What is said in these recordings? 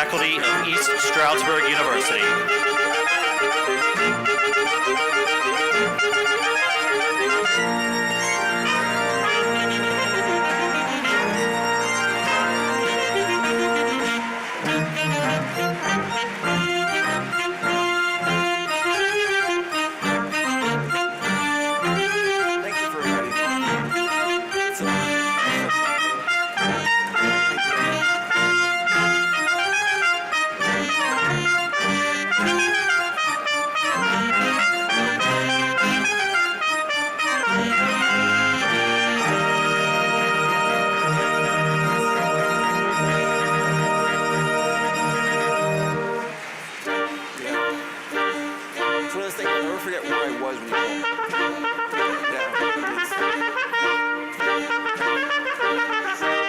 faculty of East Stroudsburg University.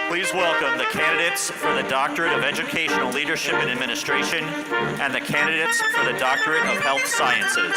Please welcome the candidates for the Doctorate of Educational Leadership and Administration and the candidates for the Doctorate of Health Sciences.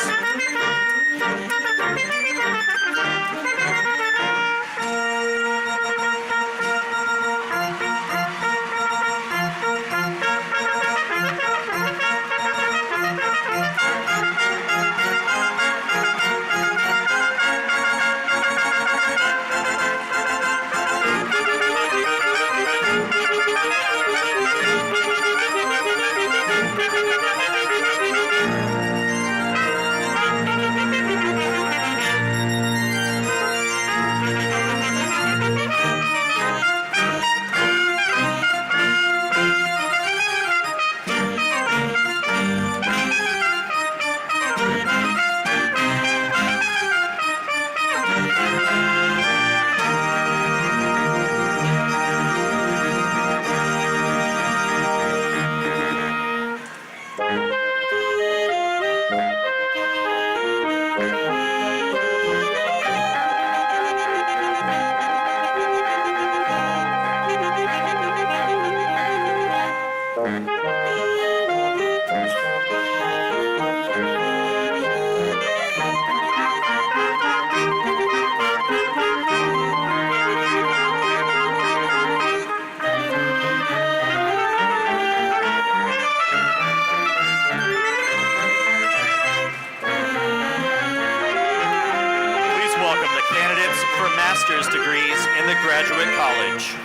Master's degrees in the Graduate College.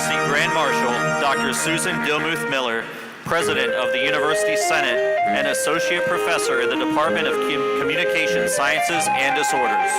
University Grand Marshal, Dr. Susan Dilmuth Miller, President of the University Senate, and Associate Professor in the Department of Communication Sciences and Disorders.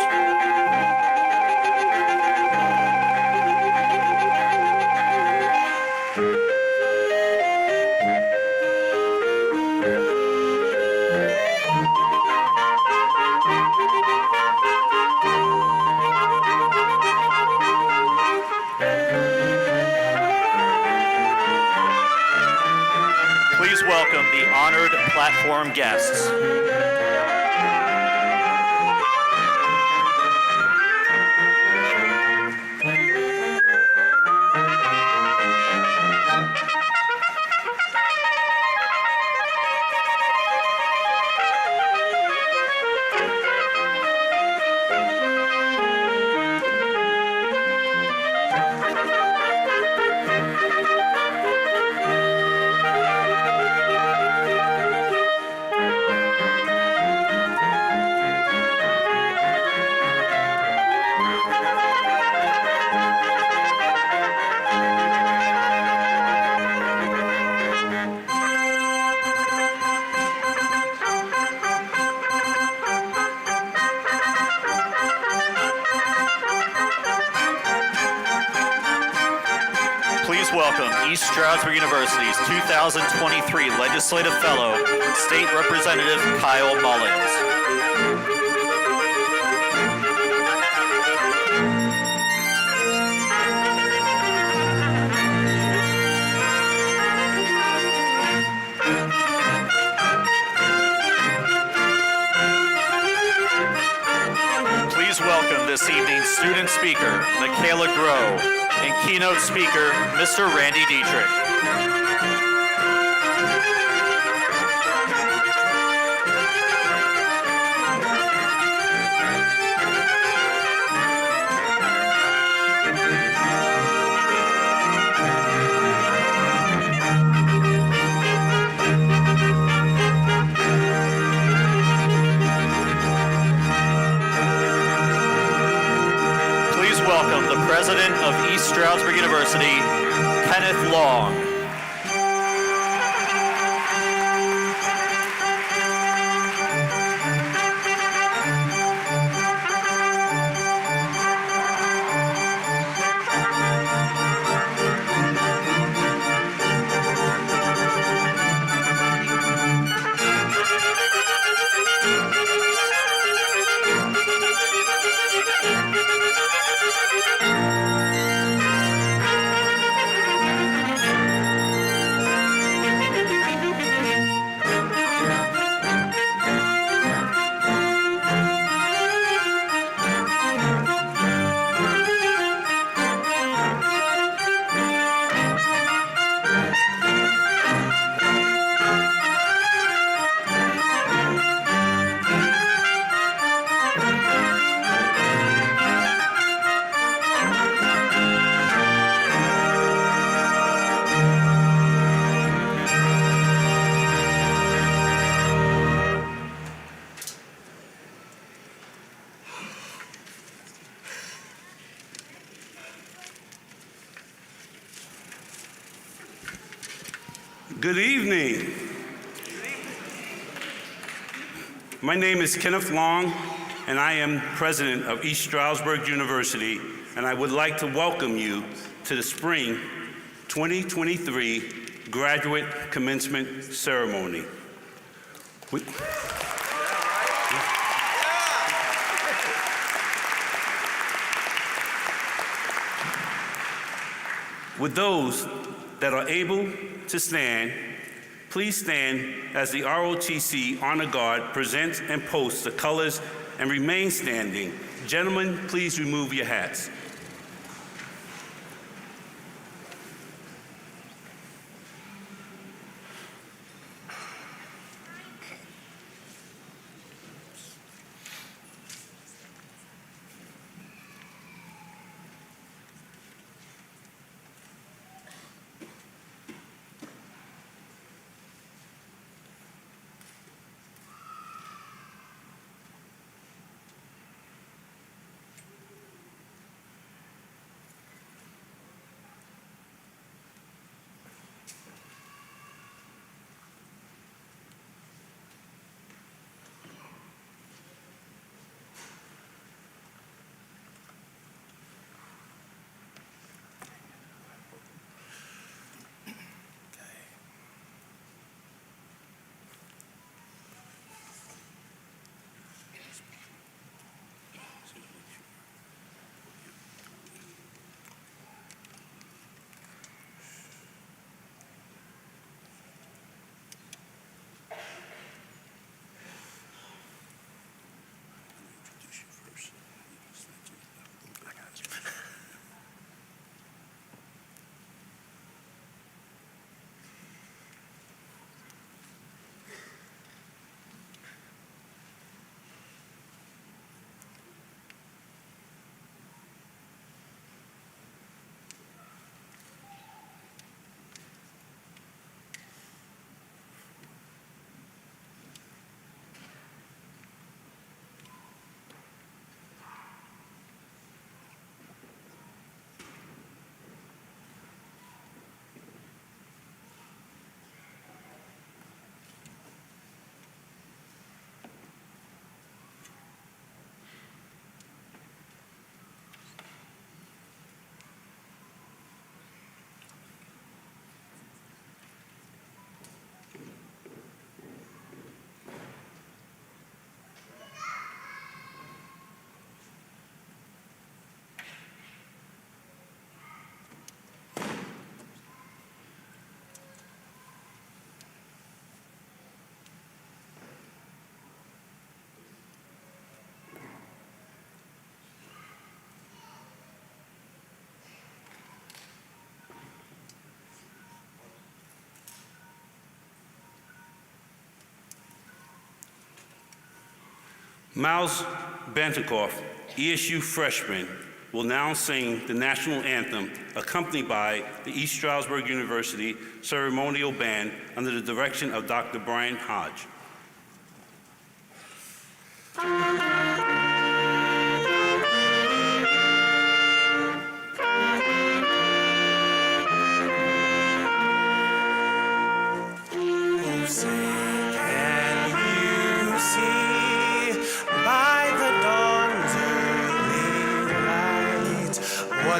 Please welcome the honored platform guests. Please welcome East Stroudsburg University's 2023 Legislative Fellow, State Representative Kyle Mullins. Please welcome this evening's student speaker, Michaela Groh, and keynote speaker, Mr. Randy Dietrich. Please welcome the president of East Stroudsburg University, Kenneth Long. Good evening. My name is Kenneth Long, and I am president of East Stroudsburg University, and I would like to welcome you to the Spring 2023 Graduate Commencement Ceremony. With those that are able to stand, please stand as the ROTC Honor Guard presents and posts the colors and remain standing. Gentlemen, please remove your hats. Miles Bantakoff, ESU freshman, will now sing the national anthem accompanied by the East Stroudsburg University Ceremonial Band under the direction of Dr. Brian Hodge.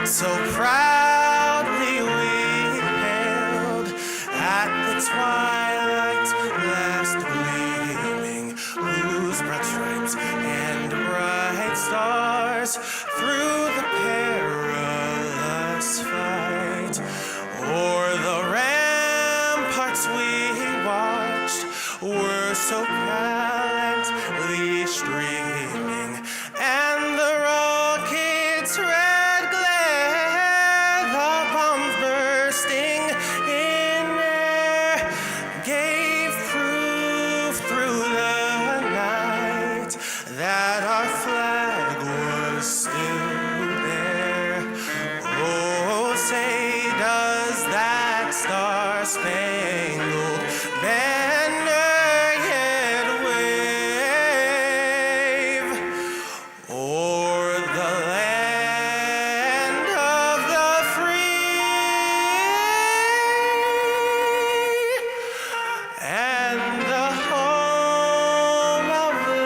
So proudly we hailed at the twilight last gleaming, whose broad stripes and bright stars through the perilous fight o'er the ramparts we watched were so gallantly streaming, and the rockets red glare, the bombs bursting in air, gave proof through the night that our flag was still there. Oh, say does that star-spangled banner yet wave o'er the land of the free and the home of the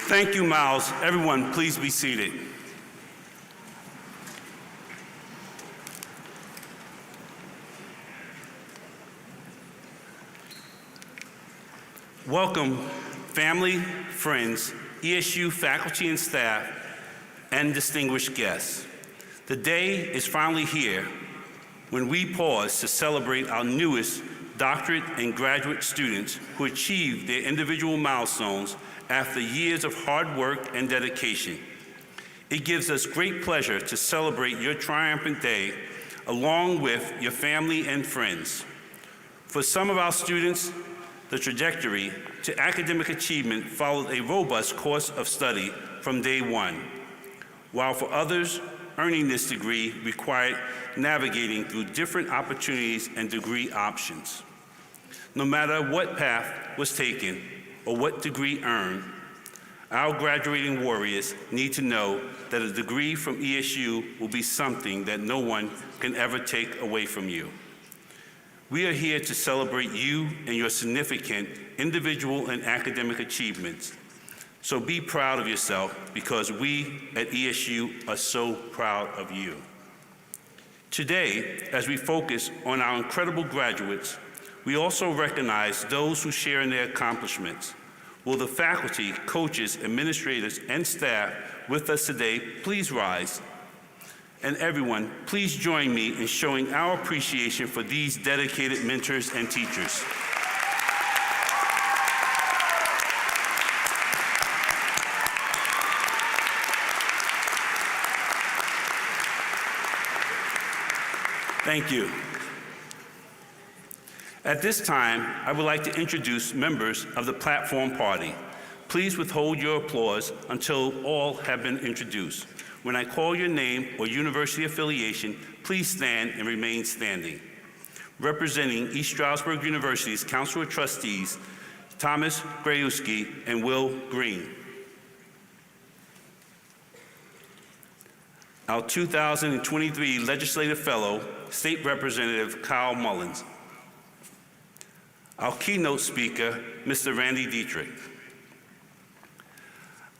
Thank you, Miles. Everyone, please be seated. Welcome, family, friends, ESU faculty and staff, and distinguished guests. The day is finally here when we pause to celebrate our newest doctorate and graduate students who achieved their individual milestones after years of hard work and dedication. It gives us great pleasure to celebrate your triumphant day along with your family and friends. For some of our students, the trajectory to academic achievement followed a robust course of study from day one, while for others, earning this degree required navigating through different opportunities and degree options. No matter what path was taken or what degree earned, our graduating warriors need to know that a degree from ESU will be something that no one can ever take away from you. We are here to celebrate you and your significant individual and academic achievements. So be proud of yourself, because we at ESU are so proud of you. Today, as we focus on our incredible graduates, we also recognize those who share in their accomplishments. Will the faculty, coaches, administrators, and staff with us today please rise? And everyone, please join me in showing our appreciation for these dedicated mentors and teachers. Thank you. At this time, I would like to introduce members of the platform party. Please withhold your applause until all have been introduced. When I call your name or university affiliation, please stand and remain standing. Representing East Stroudsburg University's Council of Trustees, Thomas Grayuski and Will Green. Our 2023 Legislative Fellow, State Representative Kyle Mullins. Our keynote speaker, Mr. Randy Dietrich.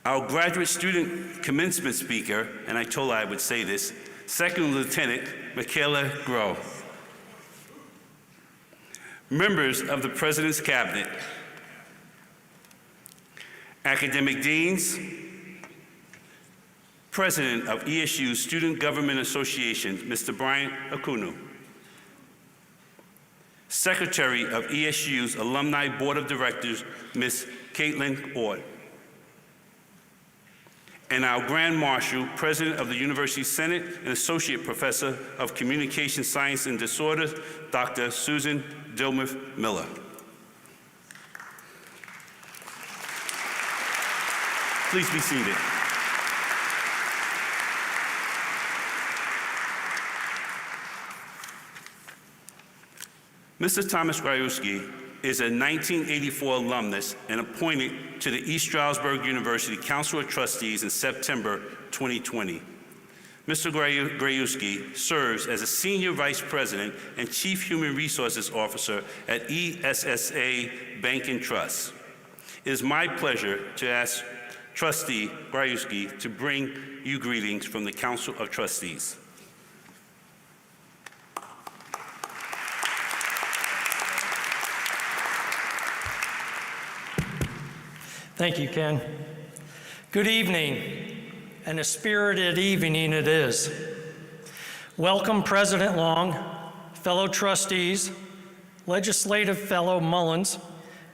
Our graduate student commencement speaker, and I told her I would say this, Second Lieutenant Michaela Groh. Members of the President's Cabinet, academic deans, President of ESU Student Government Association, Mr. Brian Akunu. Secretary of ESU's Alumni Board of Directors, Ms. Caitlin Ord. and our Grand Marshal, President of the University Senate and Associate Professor of Communication Science and Disorders, Dr. Susan Dilmuth Miller. Please be seated. Mr. Thomas Grajewski is a 1984 alumnus and appointed to the East Stroudsburg University Council of Trustees in September 2020. Mr. Grajewski serves as a Senior Vice President and Chief Human Resources Officer at ESSA Bank and Trust. It is my pleasure to ask Trustee Grajewski to bring you greetings from the Council of Trustees. Thank you, Ken. Good evening, and a spirited evening it is. Welcome, President Long, fellow trustees, legislative fellow Mullins,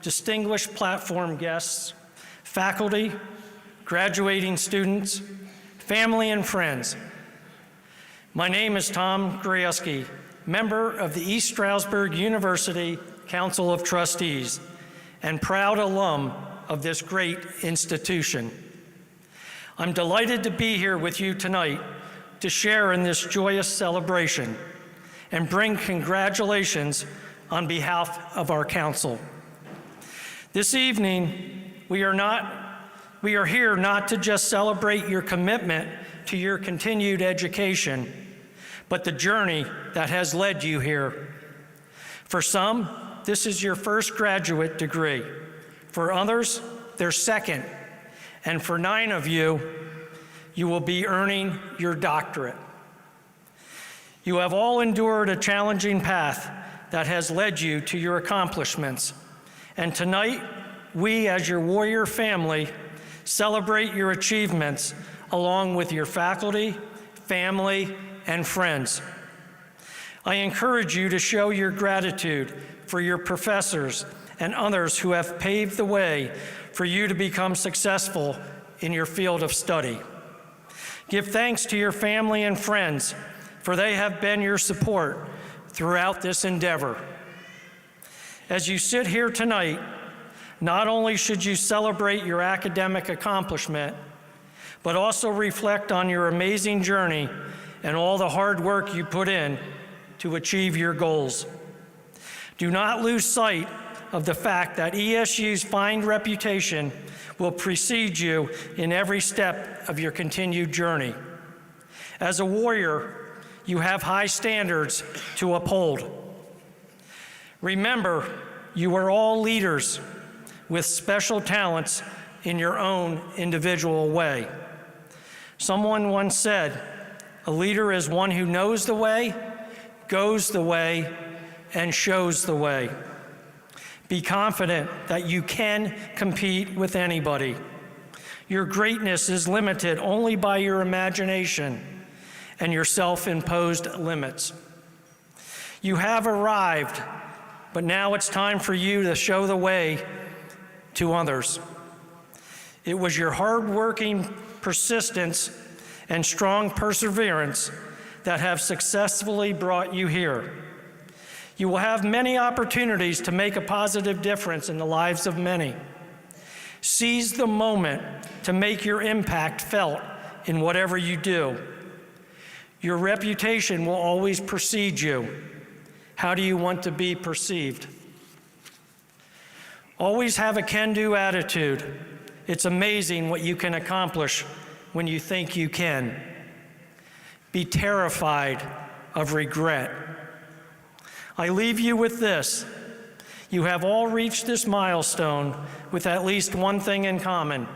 distinguished platform guests, faculty, graduating students, family and friends. My name is Tom Grajewski, member of the East Stroudsburg University Council of Trustees, and proud alum of this great institution. I'm delighted to be here with you tonight to share in this joyous celebration and bring congratulations on behalf of our council. This evening, we are here not to just celebrate your commitment to your continued education, but the journey that has led you here. For some, this is your first graduate degree. For others, their second. And for 9 of you, you will be earning your doctorate. You have all endured a challenging path that has led you to your accomplishments. And tonight, we as your Warrior family celebrate your achievements along with your faculty, family, and friends. I encourage you to show your gratitude for your professors and others who have paved the way for you to become successful in your field of study. Give thanks to your family and friends, for they have been your support throughout this endeavor. As you sit here tonight, not only should you celebrate your academic accomplishment, but also reflect on your amazing journey and all the hard work you put in to achieve your goals. Do not lose sight of the fact that ESU's fine reputation will precede you in every step of your continued journey. As a warrior, you have high standards to uphold. Remember, you are all leaders with special talents in your own individual way. Someone once said, a leader is one who knows the way, goes the way, and shows the way. Be confident that you can compete with anybody. Your greatness is limited only by your imagination and your self-imposed limits. You have arrived, but now it's time for you to show the way to others. It was your hard-working persistence and strong perseverance that have successfully brought you here. You will have many opportunities to make a positive difference in the lives of many. Seize the moment to make your impact felt in whatever you do. Your reputation will always precede you. How do you want to be perceived? Always have a can-do attitude. It's amazing what you can accomplish when you think you can. Be terrified of regret. I leave you with this. You have all reached this milestone with at least one thing in common.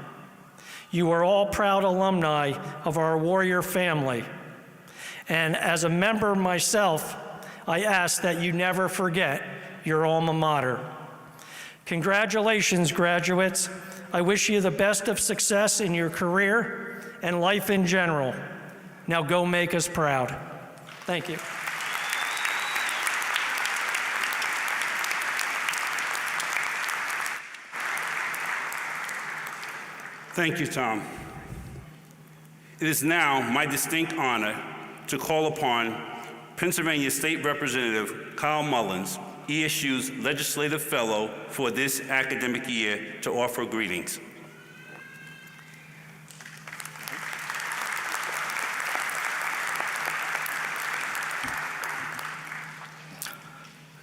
You are all proud alumni of our Warrior family. And as a member myself, I ask that you never forget your alma mater. Congratulations, graduates. I wish you the best of success in your career and life in general. Now go make us proud. Thank you. Thank you, Tom. It is now my distinct honor to call upon Pennsylvania State Representative Kyle Mullins, ESU's Legislative Fellow for this academic year, to offer greetings.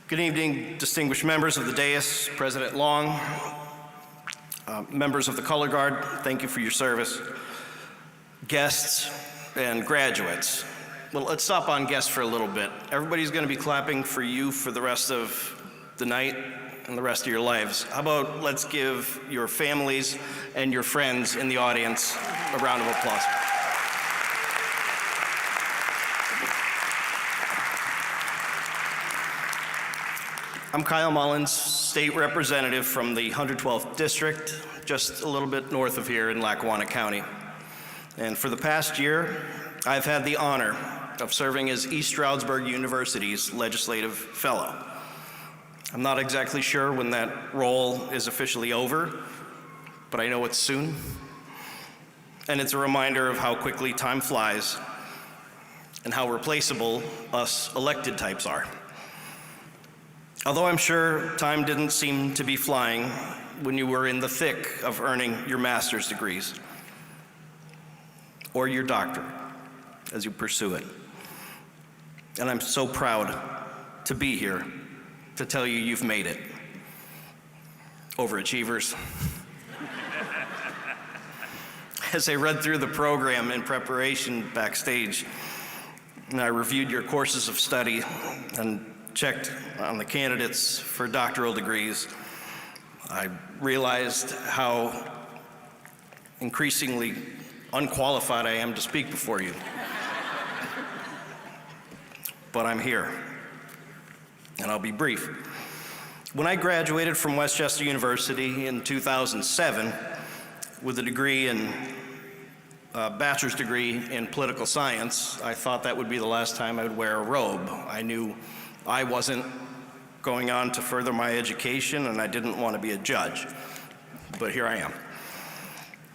Good evening, distinguished members of the dais, President Long, members of the Color Guard, thank you for your service, guests and graduates. Well, let's stop on guests for a little bit. Everybody's going to be clapping for you for the rest of the night and the rest of your lives. How about let's give your families and your friends in the audience a round of applause. I'm Kyle Mullins, state representative from the 112th District, just a little bit north of here in Lackawanna County. And for the past year, I've had the honor of serving as East Stroudsburg University's Legislative Fellow. I'm not exactly sure when that role is officially over, but I know it's soon. And it's a reminder of how quickly time flies and how replaceable us elected types are. Although I'm sure time didn't seem to be flying when you were in the thick of earning your master's degrees or your doctorate as you pursue it. And I'm so proud to be here to tell you you've made it. Overachievers. As I read through the program in preparation backstage, and I reviewed your courses of study and checked on the candidates for doctoral degrees, I realized how increasingly unqualified I am to speak before you. But I'm here, and I'll be brief. When I graduated from Westchester University in 2007 with a degree in bachelor's degree in political science, I thought that would be the last time I would wear a robe. I knew I wasn't going on to further my education, and I didn't want to be a judge, but here I am.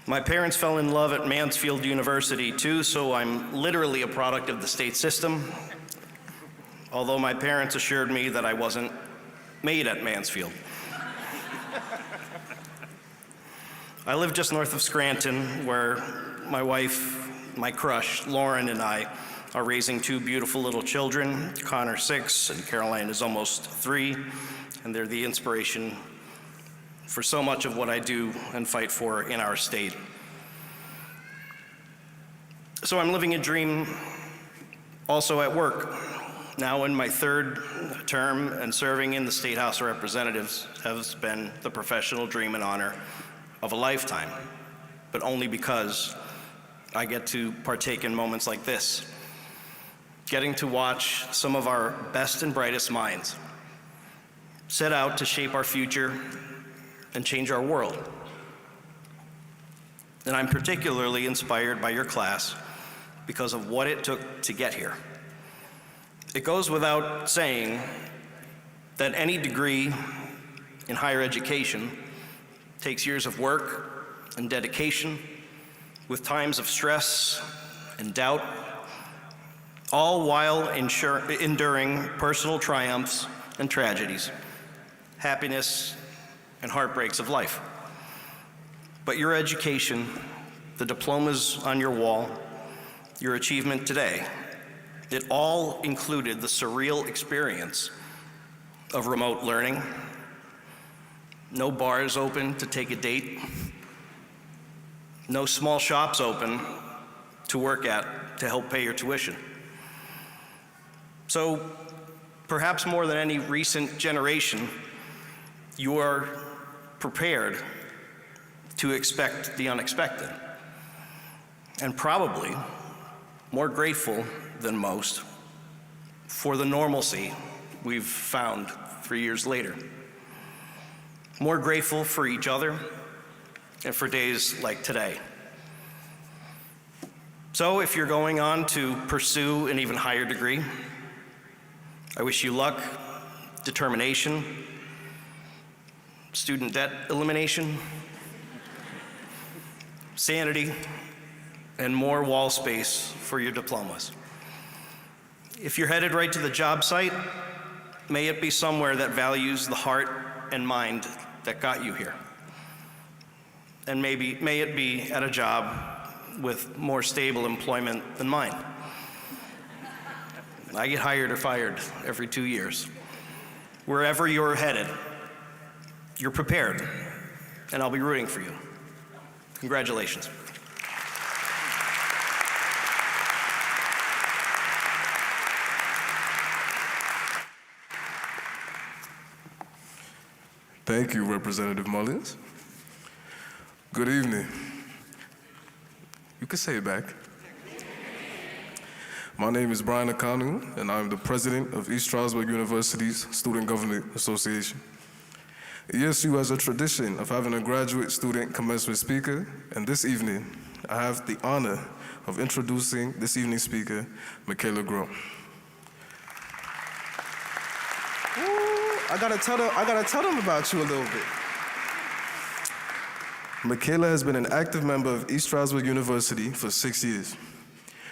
My parents fell in love at Mansfield University too, so I'm literally a product of the state system, although my parents assured me that I wasn't made at Mansfield. I live just north of Scranton, where my wife, my crush, Lauren, and I are raising two beautiful little children. Connor 6 and Caroline is almost 3, and they're the inspiration for so much of what I do and fight for in our state. So I'm living a dream also at work. Now in my 3rd term and serving in the State House of Representatives has been the professional dream and honor of a lifetime, but only because I get to partake in moments like this. Getting to watch some of our best and brightest minds set out to shape our future and change our world. And I'm particularly inspired by your class because of what it took to get here. It goes without saying that any degree in higher education takes years of work and dedication, with times of stress and doubt, all while enduring personal triumphs and tragedies, happiness and heartbreaks of life. But your education, the diplomas on your wall, your achievement today, it all included the surreal experience of remote learning, no bars open to take a date, no small shops open to work at to help pay your tuition. So perhaps more than any recent generation, you are prepared to expect the unexpected, and probably more grateful than most for the normalcy we've found 3 years later. More grateful for each other and for days like today. So if you're going on to pursue an even higher degree, I wish you luck, determination, student debt elimination, sanity, and more wall space for your diplomas. If you're headed right to the job site, may it be somewhere that values the heart and mind that got you here. And may it be at a job with more stable employment than mine. I get hired or fired every 2 years. Wherever you're headed, you're prepared, and I'll be rooting for you. Congratulations. Thank you, Representative Mullins. Good evening. You can say it back. My name is Brian Akanu, and I'm the president of East Stroudsburg University's Student Government Association. ESU has a tradition of having a graduate student commencement speaker, and this evening, I have the honor of introducing this evening's speaker, Michaela Groh. I gotta tell them about you a little bit. Michaela has been an active member of East Stroudsburg University for 6 years.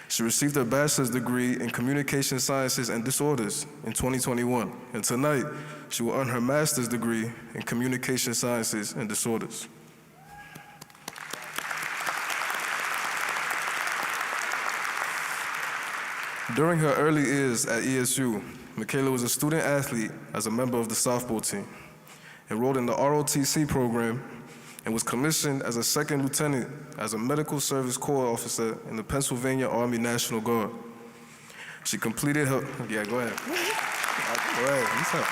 She received her bachelor's degree in Communication Sciences and Disorders in 2021, and tonight she will earn her master's degree in Communication Sciences and Disorders. During her early years at ESU, Michaela was a student athlete as a member of the softball team, enrolled in the ROTC program, and was commissioned as a second lieutenant as a medical service corps officer in the Pennsylvania Army National Guard. She completed her, yeah, go ahead. Go ahead, what's up?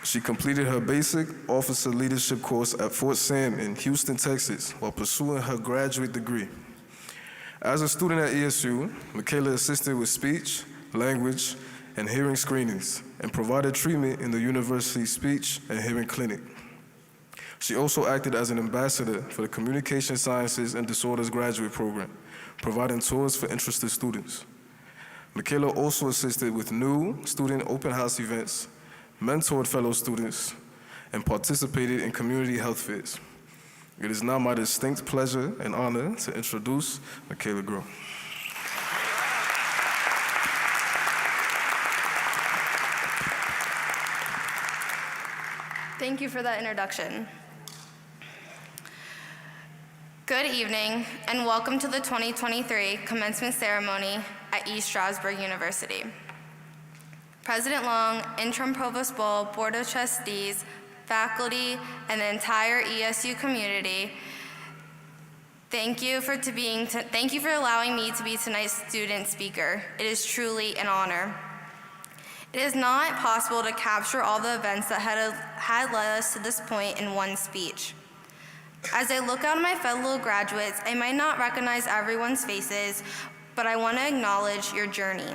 She completed her basic officer leadership course at Fort Sam in Houston, Texas, while pursuing her graduate degree. As a student at ESU, Michaela assisted with speech, language, and hearing screenings, and provided treatment in the university's speech and hearing clinic. She also acted as an ambassador for the Communication Sciences and Disorders graduate program, providing tours for interested students. Michaela also assisted with new student open house events, mentored fellow students, and participated in community health fairs. It is now my distinct pleasure and honor to introduce Michaela Groh. Thank you for that introduction. Good evening, and welcome to the 2023 commencement ceremony at East Stroudsburg University. President Long, Interim Provost Bull, Board of Trustees, faculty, and the entire ESU community, thank you for allowing me to be tonight's student speaker. It is truly an honor. It is not possible to capture all the events that had led us to this point in one speech. As I look out at my fellow graduates, I might not recognize everyone's faces, but I want to acknowledge your journey.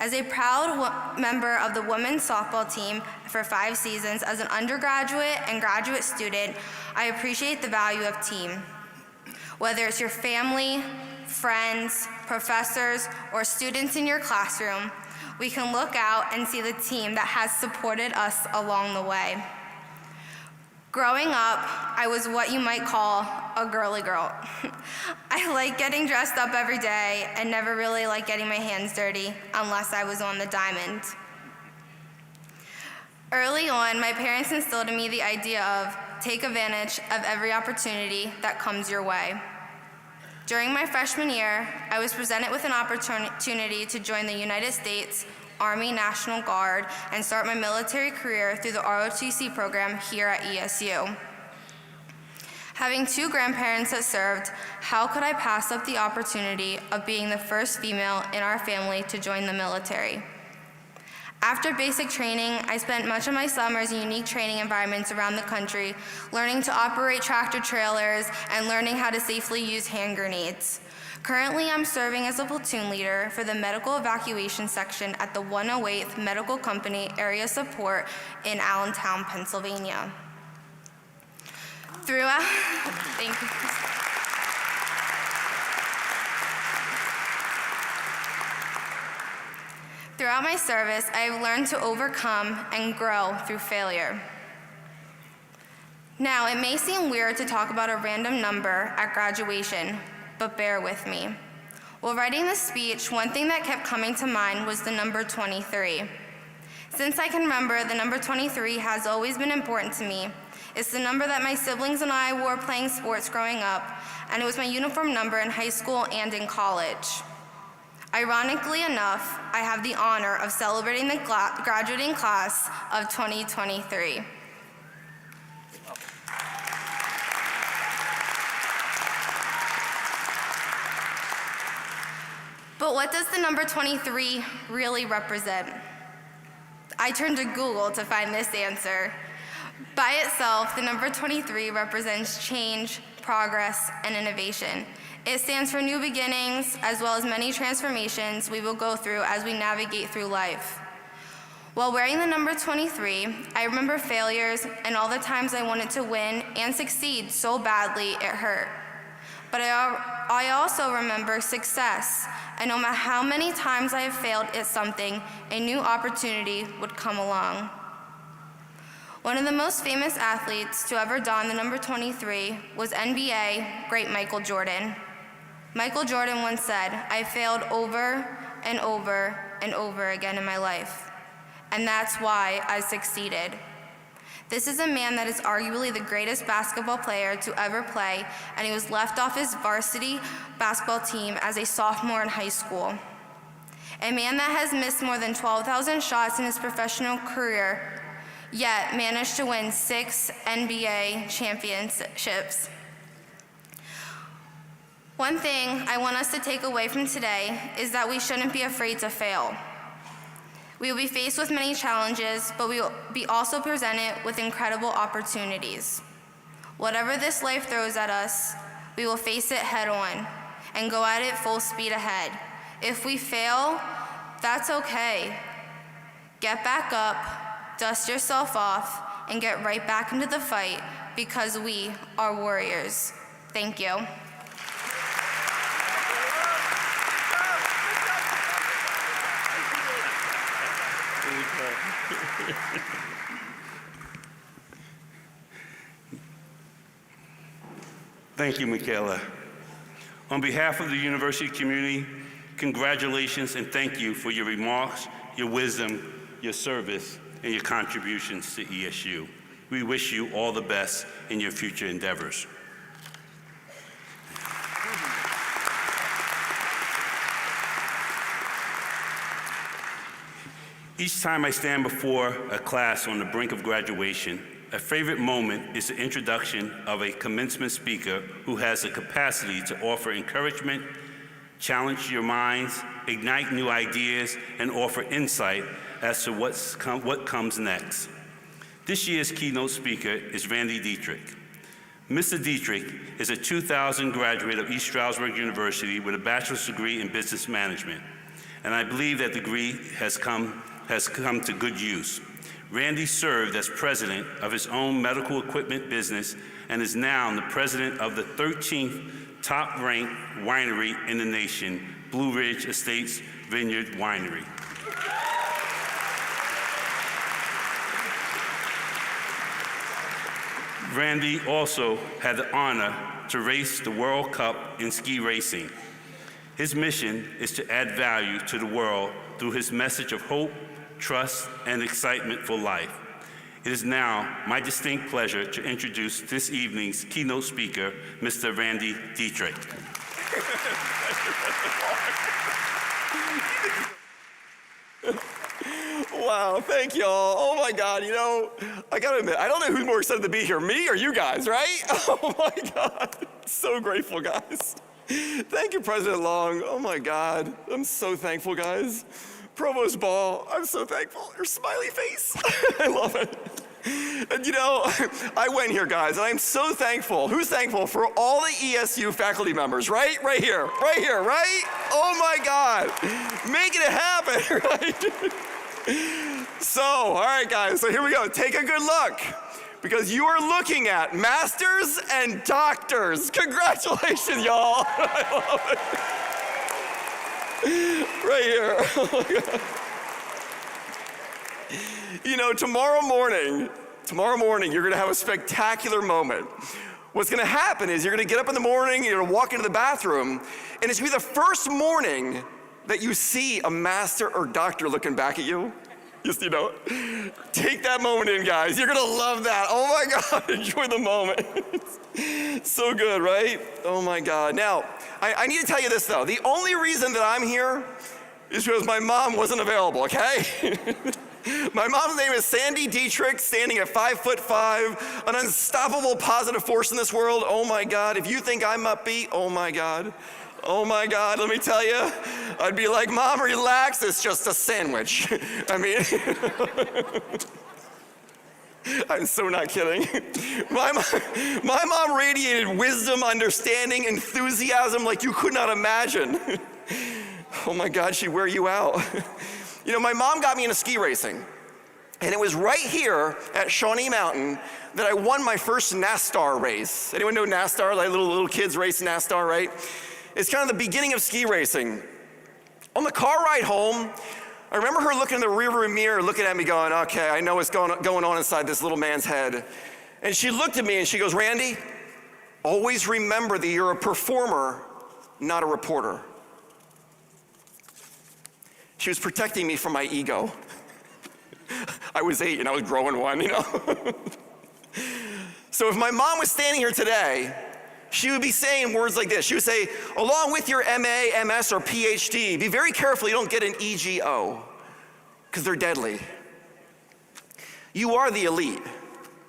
As a proud member of the women's softball team for 5 seasons as an undergraduate and graduate student, I appreciate the value of team. Whether it's your family, friends, professors, or students in your classroom, we can look out and see the team that has supported us along the way. Growing up, I was what you might call a girly girl. I liked getting dressed up every day and never really liked getting my hands dirty unless I was on the diamond. Early on, my parents instilled in me the idea of take advantage of every opportunity that comes your way. During my freshman year, I was presented with an opportunity to join the United States Army National Guard and start my military career through the ROTC program here at ESU. Having 2 grandparents that served, how could I pass up the opportunity of being the first female in our family to join the military? After basic training, I spent much of my summers in unique training environments around the country, learning to operate tractor trailers and learning how to safely use hand grenades. Currently, I'm serving as a platoon leader for the medical evacuation section at the 108th Medical Company Area Support in Allentown, Pennsylvania. Thank you. Throughout my service, I have learned to overcome and grow through failure. Now, it may seem weird to talk about a random number at graduation, but bear with me. While writing this speech, one thing that kept coming to mind was the number 23. Since I can remember, the number 23 has always been important to me. It's the number that my siblings and I wore playing sports growing up, and it was my uniform number in high school and in college. Ironically enough, I have the honor of celebrating the graduating class of 2023. But what does the number 23 really represent? I turned to Google to find this answer. By itself, the number 23 represents change, progress, and innovation. It stands for new beginnings, as well as many transformations we will go through as we navigate through life. While wearing the number 23, I remember failures and all the times I wanted to win and succeed so badly it hurt. But I also remember success, and no matter how many times I have failed at something, a new opportunity would come along. One of the most famous athletes to ever don the number 23 was NBA great Michael Jordan. Michael Jordan once said, "I failed over and over and over again in my life, and that's why I succeeded." This is a man that is arguably the greatest basketball player to ever play, and he was left off his varsity basketball team as a sophomore in high school. A man that has missed more than 12,000 shots in his professional career, yet managed to win 6 NBA championships. One thing I want us to take away from today is that we shouldn't be afraid to fail. We will be faced with many challenges, but we will be also presented with incredible opportunities. Whatever this life throws at us, we will face it head on and go at it full speed ahead. If we fail, that's okay. Get back up, dust yourself off, and get right back into the fight, because we are warriors. Thank you. Thank you, Michaela. On behalf of the university community, congratulations and thank you for your remarks, your wisdom, your service, and your contributions to ESU. We wish you all the best in your future endeavors. Each time I stand before a class on the brink of graduation, a favorite moment is the introduction of a commencement speaker who has the capacity to offer encouragement, challenge your minds, ignite new ideas, and offer insight as to what comes next. This year's keynote speaker is Randy Dietrich. Mr. Dietrich is a 2000 graduate of East Stroudsburg University with a bachelor's degree in business management, and I believe that degree has come to good use. Randy served as president of his own medical equipment business and is now the president of the 13th top-ranked winery in the nation, Blue Ridge Estates Vineyard Winery. Randy also had the honor to race the World Cup in ski racing. His mission is to add value to the world through his message of hope, trust, and excitement for life. It is now my distinct pleasure to introduce this evening's keynote speaker, Mr. Randy Dietrich. Wow, thank y'all. Oh my God, you know, I gotta admit, I don't know who's more excited to be here, me or you guys, right? Oh my God, so grateful, guys. Thank you, President Long. Oh my God, I'm so thankful, guys. Provost Ball, I'm so thankful. Your smiley face, I love it. And you know, I went here, guys, and I'm so thankful. Who's thankful for all the ESU faculty members, right? Right here, right? Oh my God, making it happen, right? So, all right, guys, so here we go. Take a good look, because you are looking at masters and doctors. Congratulations, y'all. I love it. Right here. Oh my God. You know, tomorrow morning, Tomorrow morning, you're gonna have a spectacular moment. What's gonna happen is you're gonna get up in the morning, you're gonna walk into the bathroom, and it's gonna be the first morning that you see a master or doctor looking back at you. Just, take that moment in, guys. You're gonna love that. Oh my God, enjoy the moment. So good, right? Oh my God. Now, I need to tell you this though. The only reason that I'm here is because my mom wasn't available, okay? My mom's name is Sandy Dietrich, standing at 5'5", an unstoppable positive force in this world. Oh my God, if you think I'm upbeat, oh my God, let me tell you, I'd be like, Mom, relax, it's just a sandwich. I mean, I'm so not kidding. My mom radiated wisdom, understanding, enthusiasm like you could not imagine. Oh my God, she'd wear you out. My mom got me into ski racing, and it was right here at Shawnee Mountain that I won my first NASCAR race. Anyone know NASCAR? Like little kids race NASCAR, right? It's kind of the beginning of ski racing. On the car ride home, I remember her looking in the rearview mirror, looking at me going, okay, I know what's going on inside this little man's head. And she looked at me and she goes, Randy, always remember that you're a performer, not a reporter. She was protecting me from my ego. I was 8 and I was growing one, So if my mom was standing here today, she would be saying words like this. She would say, along with your MA, MS, or PhD, be very careful you don't get an EGO, because they're deadly. You are the elite.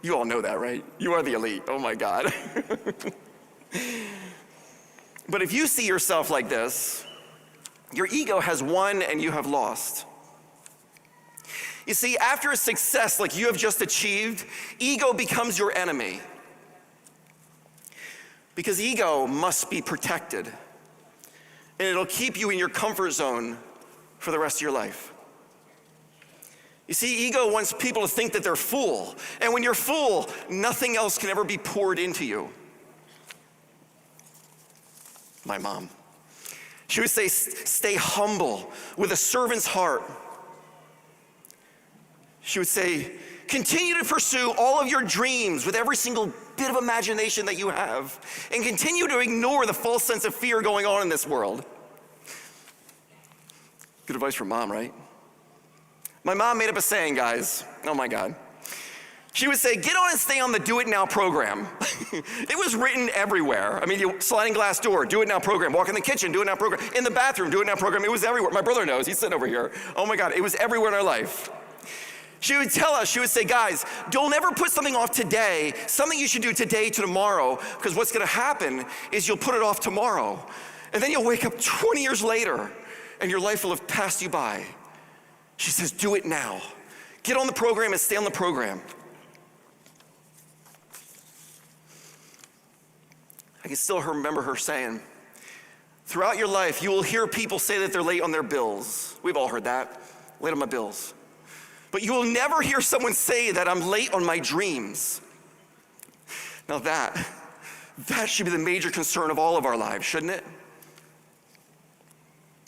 You all know that, right? You are the elite. Oh my God. But if you see yourself like this, your ego has won and you have lost. You see, after a success like you have just achieved, ego becomes your enemy. Because ego must be protected. And it'll keep you in your comfort zone for the rest of your life. You see, ego wants people to think that they're full. And when you're full, nothing else can ever be poured into you. My mom. She would say, stay humble with a servant's heart. She would say, continue to pursue all of your dreams with every single bit of imagination that you have, and continue to ignore the false sense of fear going on in this world. Good advice from Mom, right? My mom made up a saying, guys. Oh my God. She would say, get on and stay on the Do It Now program. It was written everywhere. I mean, sliding glass door, Do It Now program. Walk in the kitchen, Do It Now program. In the bathroom, Do It Now program. It was everywhere. My brother knows, he's sitting over here. Oh my God, it was everywhere in our life. She would tell us, she would say, guys, don't ever put something off today, something you should do today to tomorrow, because what's gonna happen is you'll put it off tomorrow. And then you'll wake up 20 years later and your life will have passed you by. She says, do it now. Get on the program and stay on the program. I can still remember her saying, throughout your life, you will hear people say that they're late on their bills. We've all heard that, late on my bills. But you will never hear someone say that I'm late on my dreams. Now that should be the major concern of all of our lives, shouldn't it?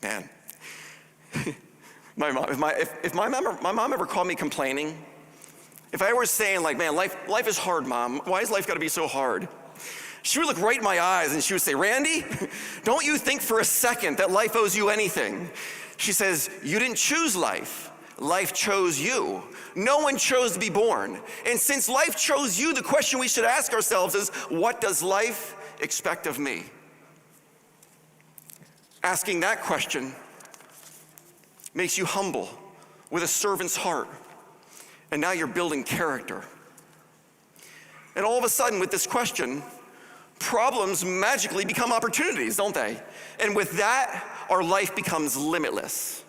Man, my mom ever called me complaining, if I was saying like, man, life is hard, Mom, why has life gotta be so hard? She would look right in my eyes and she would say, Randy, don't you think for a second that life owes you anything. She says, you didn't choose life. Life chose you. No one chose to be born. And since life chose you, the question we should ask ourselves is, what does life expect of me? Asking that question makes you humble with a servant's heart. And now you're building character. And all of a sudden with this question, problems magically become opportunities, don't they? And with that, our life becomes limitless.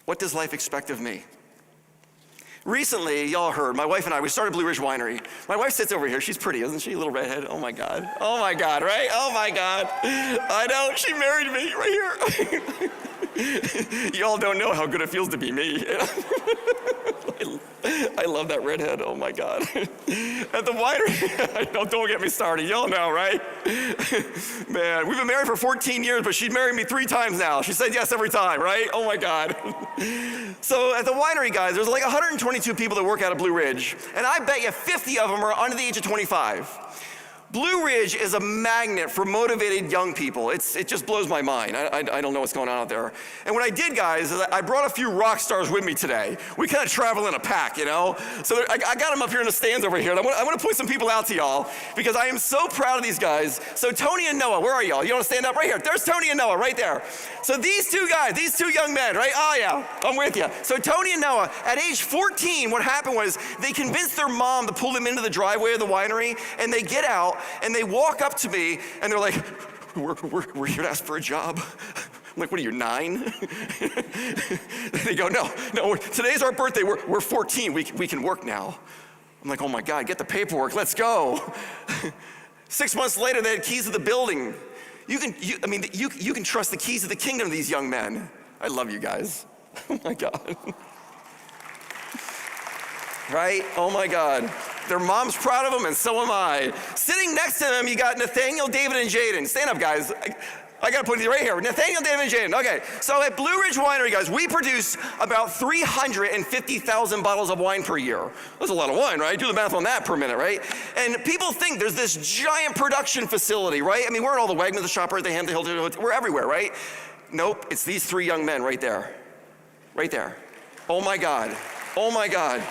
What does life expect of me? Recently, y'all heard, my wife and I, we started Blue Ridge Winery. My wife sits over here. She's pretty, isn't she? A little redhead. Oh my God. Oh my God, right? Oh my God. I know, she married me right here. Y'all don't know how good it feels to be me. I love that redhead, oh my God. At the winery, don't get me started, y'all know, right? Man, we've been married for 14 years, but she's married me 3 times now. She said yes every time, right? Oh my God. So at the winery, guys, there's like 122 people that work out of Blue Ridge, and I bet you 50 of them are under the age of 25. Blue Ridge is a magnet for motivated young people. It just blows my mind. I don't know what's going on out there. And what I did, guys, is I brought a few rock stars with me today. We kind of travel in a pack, you know? So I got them up here in the stands over here. And I want to point some people out to y'all because I am so proud of these guys. So Tony and Noah, where are y'all? You want to stand up? Right here. There's Tony and Noah right there. So these 2 guys, these 2 young men, right? Oh yeah, I'm with you. So Tony and Noah, at age 14, what happened was they convinced their mom to pull them into the driveway of the winery, and they get out and they walk up to me and they're like, we're here to ask for a job. I'm like, what are you, 9? They go, no, today's our birthday, we're 14, we can work now. I'm like, oh my God, get the paperwork, let's go. 6 months later, they had keys to the building. You can trust the keys to the kingdom of these young men. I love you guys. Oh my God. Right? Oh my God. Their mom's proud of them, and so am I. Sitting next to them, you got Nathaniel, David, and Jaden. Stand up, guys. I got to put you right here. Nathaniel, David, and Jaden. Okay, so at Blue Ridge Winery, guys, we produce about 350,000 bottles of wine per year. That's a lot of wine, right? Do the math on that per minute, right? And people think there's this giant production facility, right? I mean, we're in all the Wegmans, the Shoprite, the Hampton Hilton, we're everywhere, right? Nope, it's these 3 young men right there. Right there. Oh my God. Oh my God.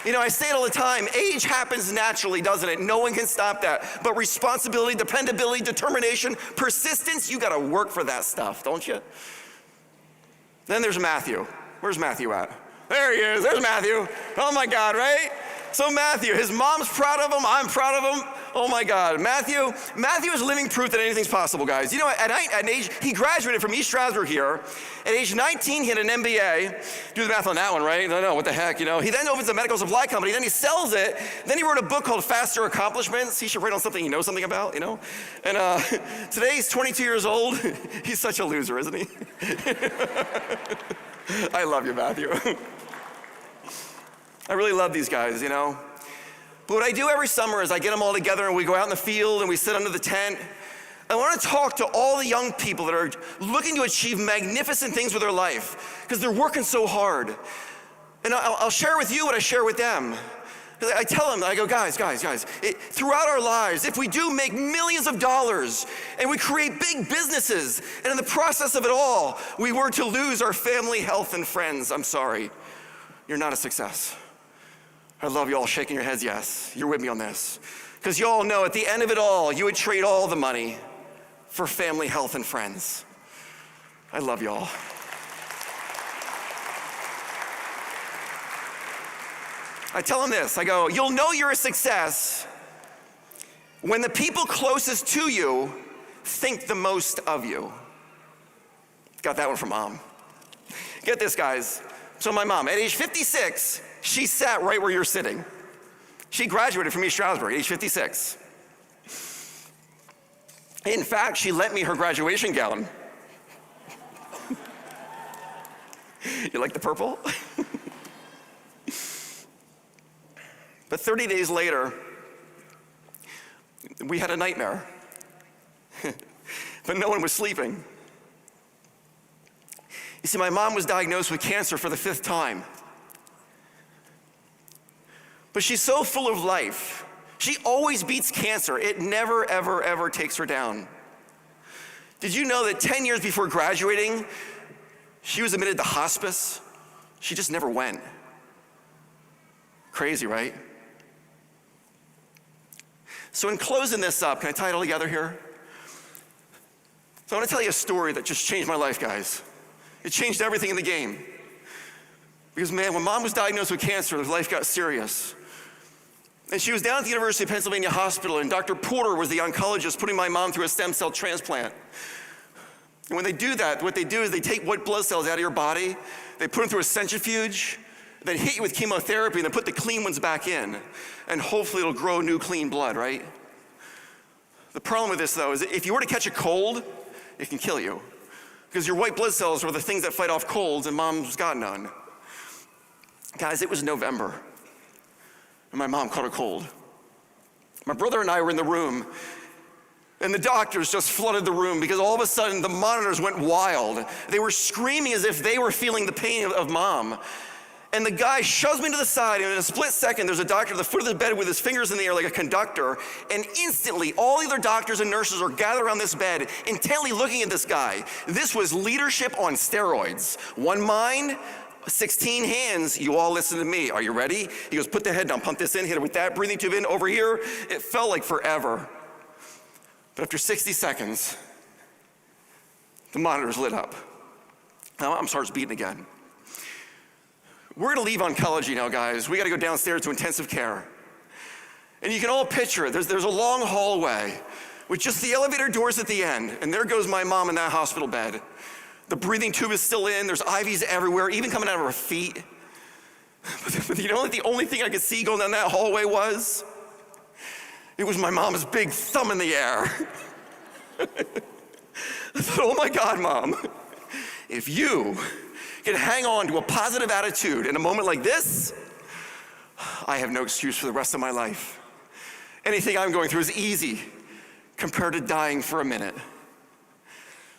You know, I say it all the time, age happens naturally, doesn't it? No one can stop that. But responsibility, dependability, determination, persistence, you gotta work for that stuff, don't you? Then there's Matthew. Where's Matthew at? There he is, there's Matthew. Oh my God, right? So Matthew, his mom's proud of him, I'm proud of him. Oh my God, Matthew is living proof that anything's possible, guys. You know, at age, he graduated from East Stroudsburg here. At age 19, he had an MBA. Do the math on that one, right? No, what the heck, you know? He then opens a medical supply company, then he sells it. Then he wrote a book called Faster Accomplishments. He should write on something he knows something about, you know? And today he's 22 years old. He's such a loser, isn't he? I love you, Matthew. I really love these guys, you know? But what I do every summer is I get them all together and we go out in the field and we sit under the tent. I want to talk to all the young people that are looking to achieve magnificent things with their life because they're working so hard. And I'll share with you what I share with them. I tell them, I go, guys, throughout our lives, if we do make millions of dollars and we create big businesses, and in the process of it all, we were to lose our family, health, and friends, I'm sorry, you're not a success. I love you all shaking your heads, yes. You're with me on this. Because you all know at the end of it all, you would trade all the money for family, health, and friends. I love you all. I tell them this, I go, you'll know you're a success when the people closest to you think the most of you. Got that one from Mom. Get this, guys. So my mom, at age 56, she sat right where you're sitting. She graduated from East Stroudsburg, age 56. In fact, she lent me her graduation gown. You like the purple? But 30 days later, we had a nightmare. But no one was sleeping. You see, my mom was diagnosed with cancer for the 5th time. But she's so full of life. She always beats cancer. It never, ever, ever takes her down. Did you know that 10 years before graduating, she was admitted to hospice? She just never went. Crazy, right? So in closing this up, can I tie it all together here? So I want to tell you a story that just changed my life, guys. It changed everything in the game. Because man, when Mom was diagnosed with cancer, her life got serious. And she was down at the University of Pennsylvania Hospital, and Dr. Porter was the oncologist putting my mom through a stem cell transplant. And when they do that, what they do is they take white blood cells out of your body, they put them through a centrifuge, then hit you with chemotherapy, and then put the clean ones back in. And hopefully it'll grow new clean blood, right? The problem with this, though, is if you were to catch a cold, it can kill you. Because your white blood cells are the things that fight off colds, and Mom's got none. Guys, it was November, and my mom caught a cold. My brother and I were in the room, and the doctors just flooded the room because all of a sudden the monitors went wild. They were screaming as if they were feeling the pain of mom. And the guy shoves me to the side, and in a split second, there's a doctor at the foot of the bed with his fingers in the air like a conductor, and instantly, all the other doctors and nurses are gathered around this bed, intently looking at this guy. This was leadership on steroids. One mind, 16 hands. You all listen to me. Are you ready? He goes, put the head down, pump this in, hit it with that, breathing tube in, over here. It felt like forever. But after 60 seconds, the monitors lit up. Now, my heart's beating again. We're gonna leave oncology now, guys. We gotta go downstairs to intensive care. And you can all picture it. There's a long hallway with just the elevator doors at the end, and there goes my mom in that hospital bed. The breathing tube is still in, there's IVs everywhere, even coming out of her feet. But you know what the only thing I could see going down that hallway was? It was my mom's big thumb in the air. I thought, oh my God, Mom, if you can hang on to a positive attitude in a moment like this, I have no excuse for the rest of my life. Anything I'm going through is easy compared to dying for a minute.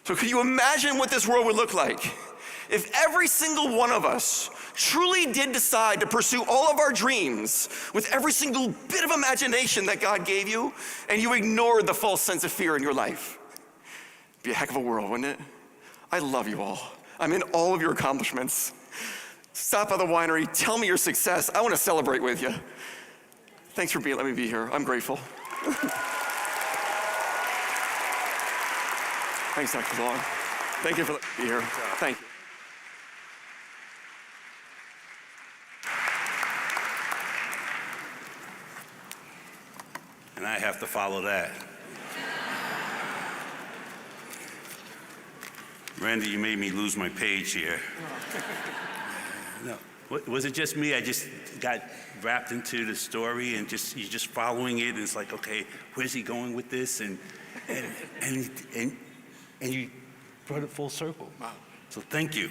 So can you imagine what this world would look like if every single one of us truly did decide to pursue all of our dreams with every single bit of imagination that God gave you, and you ignored the false sense of fear in your life? It'd be a heck of a world, wouldn't it? I love you all. I'm in all of your accomplishments. Stop by the winery, tell me your success. I want to celebrate with you. Thanks for letting me be here. I'm grateful. Thanks, Dr. Long. Thank you for letting me be here. Thank you. And I have to follow that. Randy, you made me lose my page here. No, was it just me? I just got wrapped into the story and you're just following it, and it's like, okay, where's he going with this? And you brought it full circle. Wow. So thank you.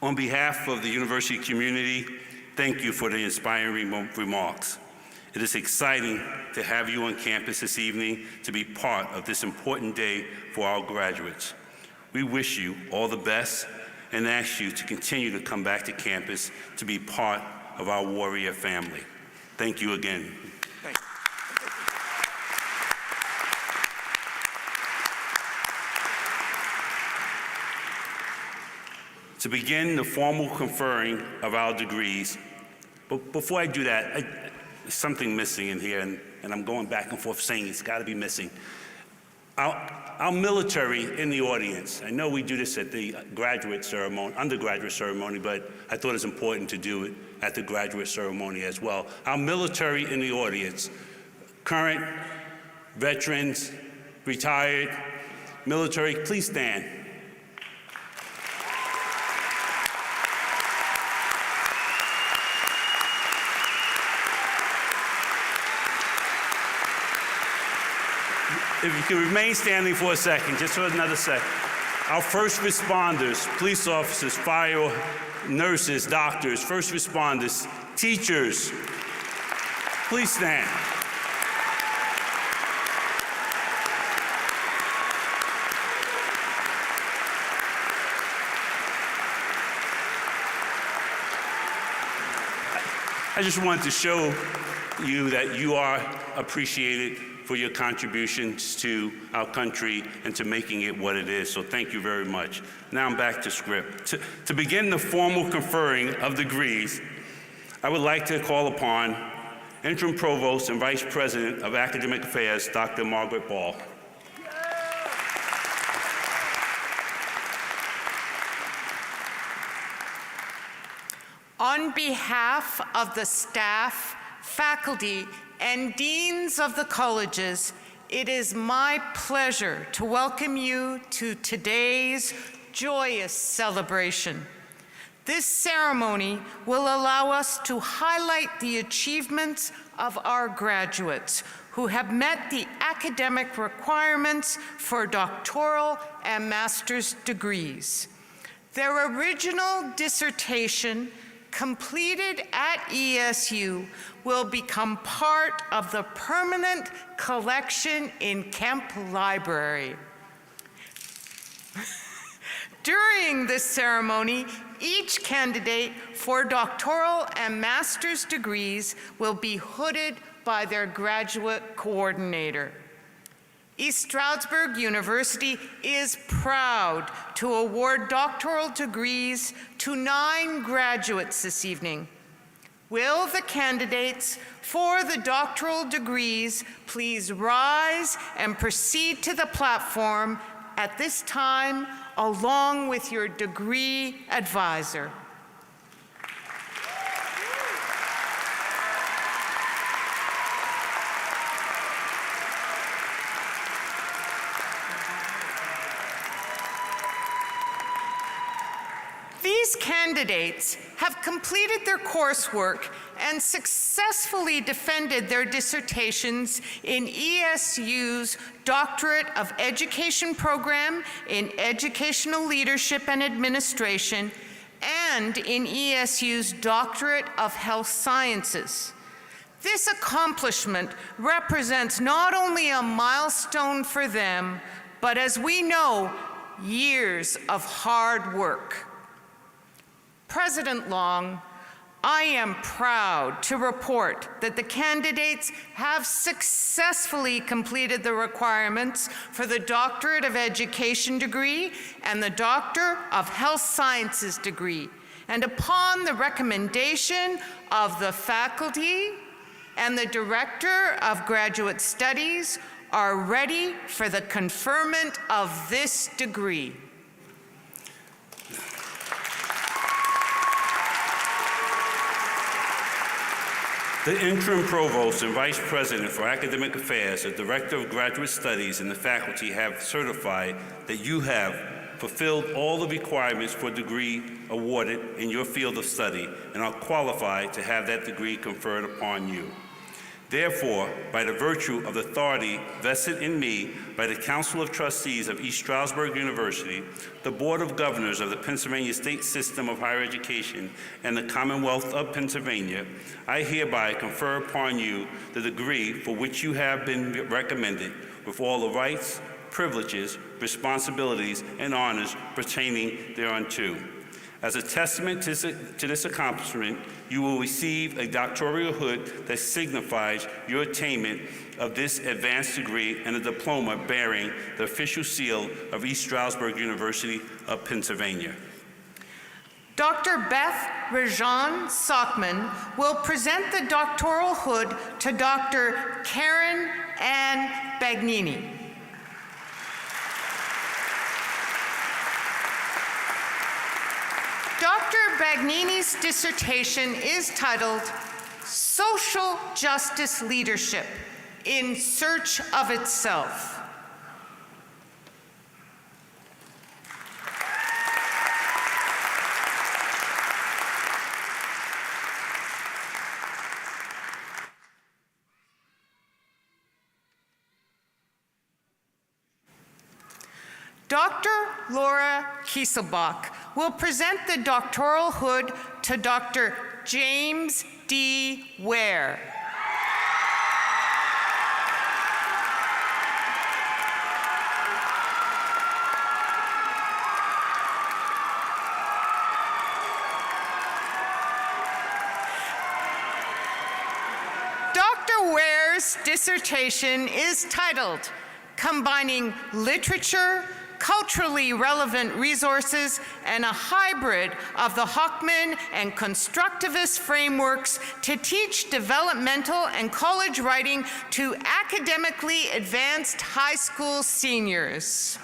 On behalf of the university community, thank you for the inspiring remarks. It is exciting to have you on campus this evening to be part of this important day for our graduates. We wish you all the best and ask you to continue to come back to campus to be part of our Warrior family. Thank you again. Thank you. To begin the formal conferring of our degrees, but before I do that, there's something missing in here, and I'm going back and forth saying it's got to be missing. Our military in the audience. I know we do this at the graduate ceremony, undergraduate ceremony, but I thought it was important to do it at the graduate ceremony as well. Our military in the audience, current, veterans, retired, military, please stand. If you can remain standing for a second, just for another second. Our first responders, police officers, fire, nurses, doctors, first responders, teachers, please stand. I just wanted to show you that you are appreciated for your contributions to our country and to making it what it is. So thank you very much. Now I'm back to script. To begin the formal conferring of degrees, I would like to call upon Interim Provost and Vice President of Academic Affairs, Dr. Margaret Ball. On behalf of the staff, faculty, and deans of the colleges, it is my pleasure to welcome you to today's joyous celebration. This ceremony will allow us to highlight the achievements of our graduates who have met the academic requirements for doctoral and master's degrees. Their original dissertation, completed at ESU, will become part of the permanent collection in Kemp Library. During this ceremony, each candidate for doctoral and master's degrees will be hooded by their graduate coordinator. East Stroudsburg University is proud to award doctoral degrees to 9 graduates this evening. Will the candidates for the doctoral degrees please rise and proceed to the platform at this time, along with your degree advisor. These candidates have completed their coursework and successfully defended their dissertations in ESU's Doctorate of Education program in Educational Leadership and Administration and in ESU's Doctorate of Health Sciences. This accomplishment represents not only a milestone for them, but as we know, years of hard work. President Long, I am proud to report that the candidates have successfully completed the requirements for the Doctorate of Education degree and the Doctor of Health Sciences degree, and upon the recommendation of the faculty and the Director of Graduate Studies, are ready for the conferment of this degree. The interim provost and vice president for academic affairs, the director of graduate studies, and the faculty have certified that you have fulfilled all the requirements for a degree awarded in your field of study and are qualified to have that degree conferred upon you. Therefore, by the virtue of the authority vested in me by the Council of Trustees of East Stroudsburg University, the Board of Governors of the Pennsylvania State System of Higher Education, and the Commonwealth of Pennsylvania, I hereby confer upon you the degree for which you have been recommended, with all the rights, privileges, responsibilities, and honors pertaining thereunto. As a testament to this accomplishment, you will receive a doctoral hood that signifies your attainment of this advanced degree and a diploma bearing the official seal of East Stroudsburg University of Pennsylvania. Dr. Beth Rajan Sockman will present the doctoral hood to Dr. Karen Ann Bagnini. Dr. Bagnini's dissertation is titled Social Justice Leadership in Search of Itself. Dr. Laura Kieselbach will present the doctoral hood to Dr. James D. Ware. Dr. Ware's dissertation is titled Combining Literature, Culturally Relevant Resources, and a Hybrid of the Hockman and Constructivist Frameworks to Teach Developmental and College Writing to Academically Advanced High School Seniors.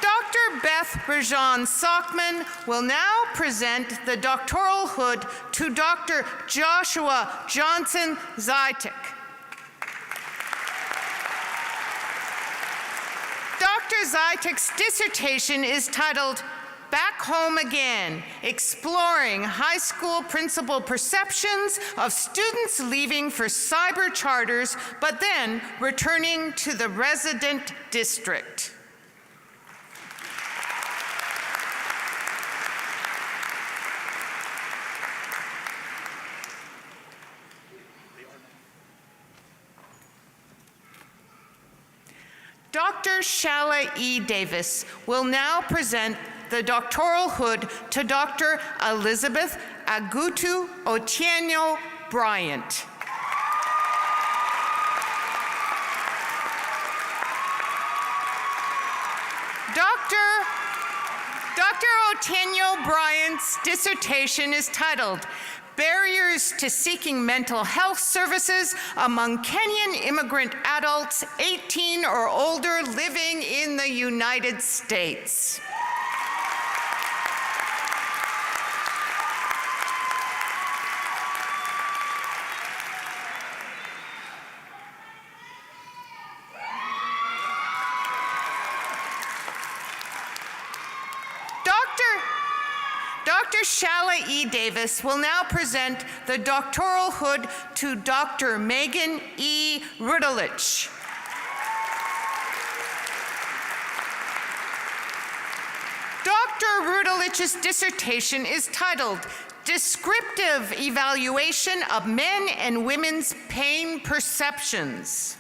Dr. Beth Rajan Sockman will now present the doctoral hood to Dr. Joshua Johnson Zytek. Dr. Zytek's dissertation is titled back home again, exploring high school principal perceptions of students leaving for cyber charters, but then returning to the resident district. Dr. Shala E. Davis will now present the doctoral hood to Dr. Elizabeth Agutu Otieno Bryant. Dr. Otieno Bryant's dissertation is titled Barriers to Seeking Mental Health Services Among Kenyan Immigrant Adults 18 or Older Living in the United States. Dr. Shala E. Davis will now present the doctoral hood to Dr. Megan E. Rudelich. Dr. Rudelich's dissertation is titled Descriptive Evaluation of Men and Women's Pain Perceptions.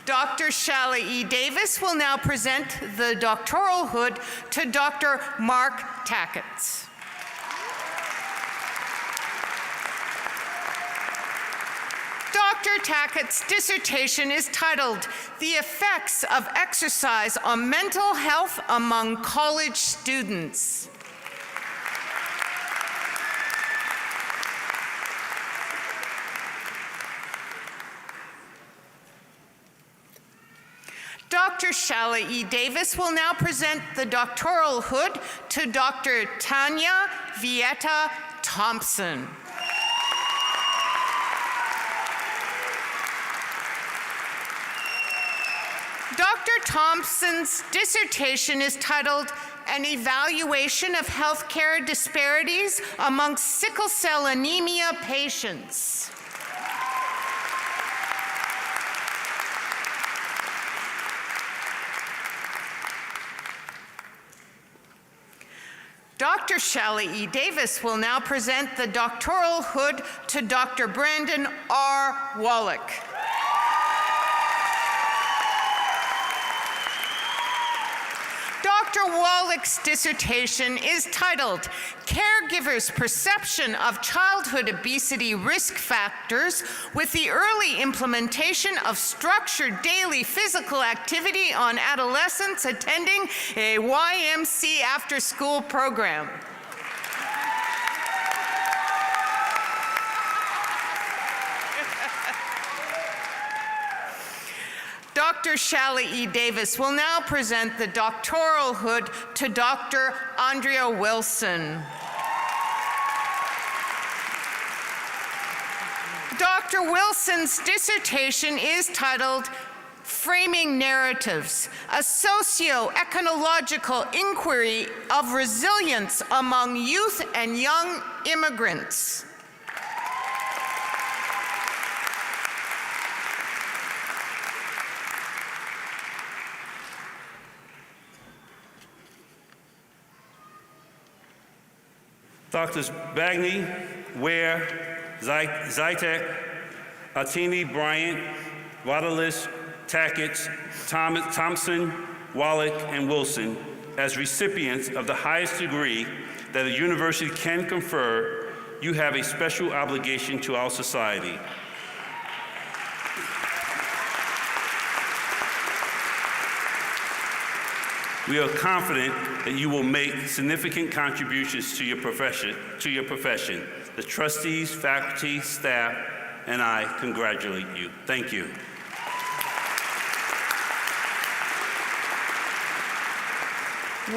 Dr. Shala E. Davis will now present the doctoral hood to Dr. Mark Tackett. Dr. Tackett's dissertation is titled The Effects of Exercise on Mental Health Among College Students. Dr. Shala E. Davis will now present the doctoral hood to Dr. Tanya Vieta Thompson. Dr. Thompson's dissertation is titled An Evaluation of Healthcare Disparities Amongst Sickle Cell Anemia Patients. Dr. Shala E. Davis will now present the doctoral hood to Dr. Brandon R. Wallach. Dr. Wallach's dissertation is titled Caregivers' Perception of Childhood Obesity Risk Factors with the Early Implementation of Structured Daily Physical Activity on Adolescents Attending a YMC After-School Program. Dr. Shala E. Davis will now present the doctoral hood to Dr. Andrea Wilson. Dr. Wilson's dissertation is titled Framing Narratives, a socio-ecological inquiry of resilience among youth and young immigrants. Doctors Bagney, Ware, Zytek, Atini, Bryant, Waterless, Tackett, Thompson, Wallach, and Wilson, as recipients of the highest degree that a university can confer, you have a special obligation to our society. We are confident that you will make significant contributions to your profession. The trustees, faculty, staff, and I congratulate you. Thank you.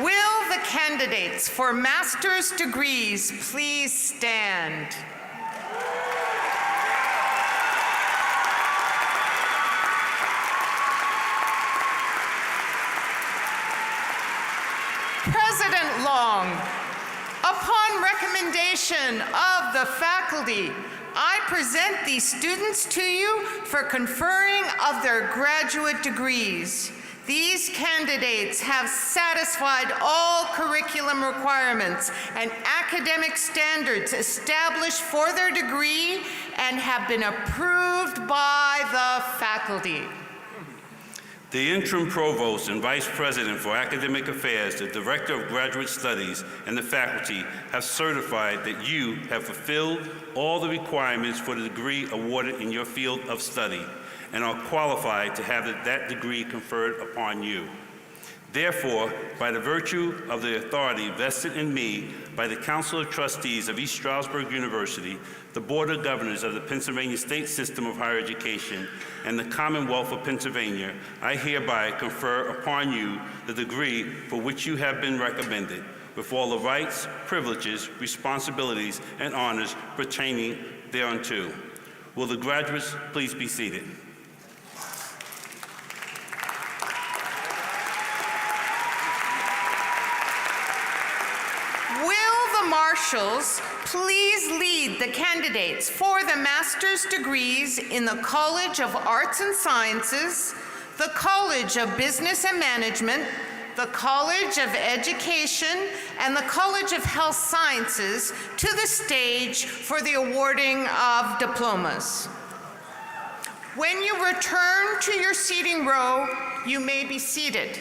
Will the candidates for master's degrees please stand? recommendation of the faculty, I present these students to you for conferring of their graduate degrees. These candidates have satisfied all curriculum requirements and academic standards established for their degree and have been approved by the faculty. The interim provost and vice president for academic affairs, the director of graduate studies, and the faculty have certified that you have fulfilled all the requirements for the degree awarded in your field of study and are qualified to have that degree conferred upon you. Therefore, by the virtue of the authority vested in me by the Council of Trustees of East Stroudsburg University, the Board of Governors of the Pennsylvania State System of Higher Education, and the Commonwealth of Pennsylvania, I hereby confer upon you the degree for which you have been recommended, with all the rights, privileges, responsibilities, and honors pertaining thereunto. Will the graduates please be seated? Marshals, please lead the candidates for the master's degrees in the College of Arts and Sciences, the College of Business and Management, the College of Education, and the College of Health Sciences to the stage for the awarding of diplomas. When you return to your seating row, you may be seated.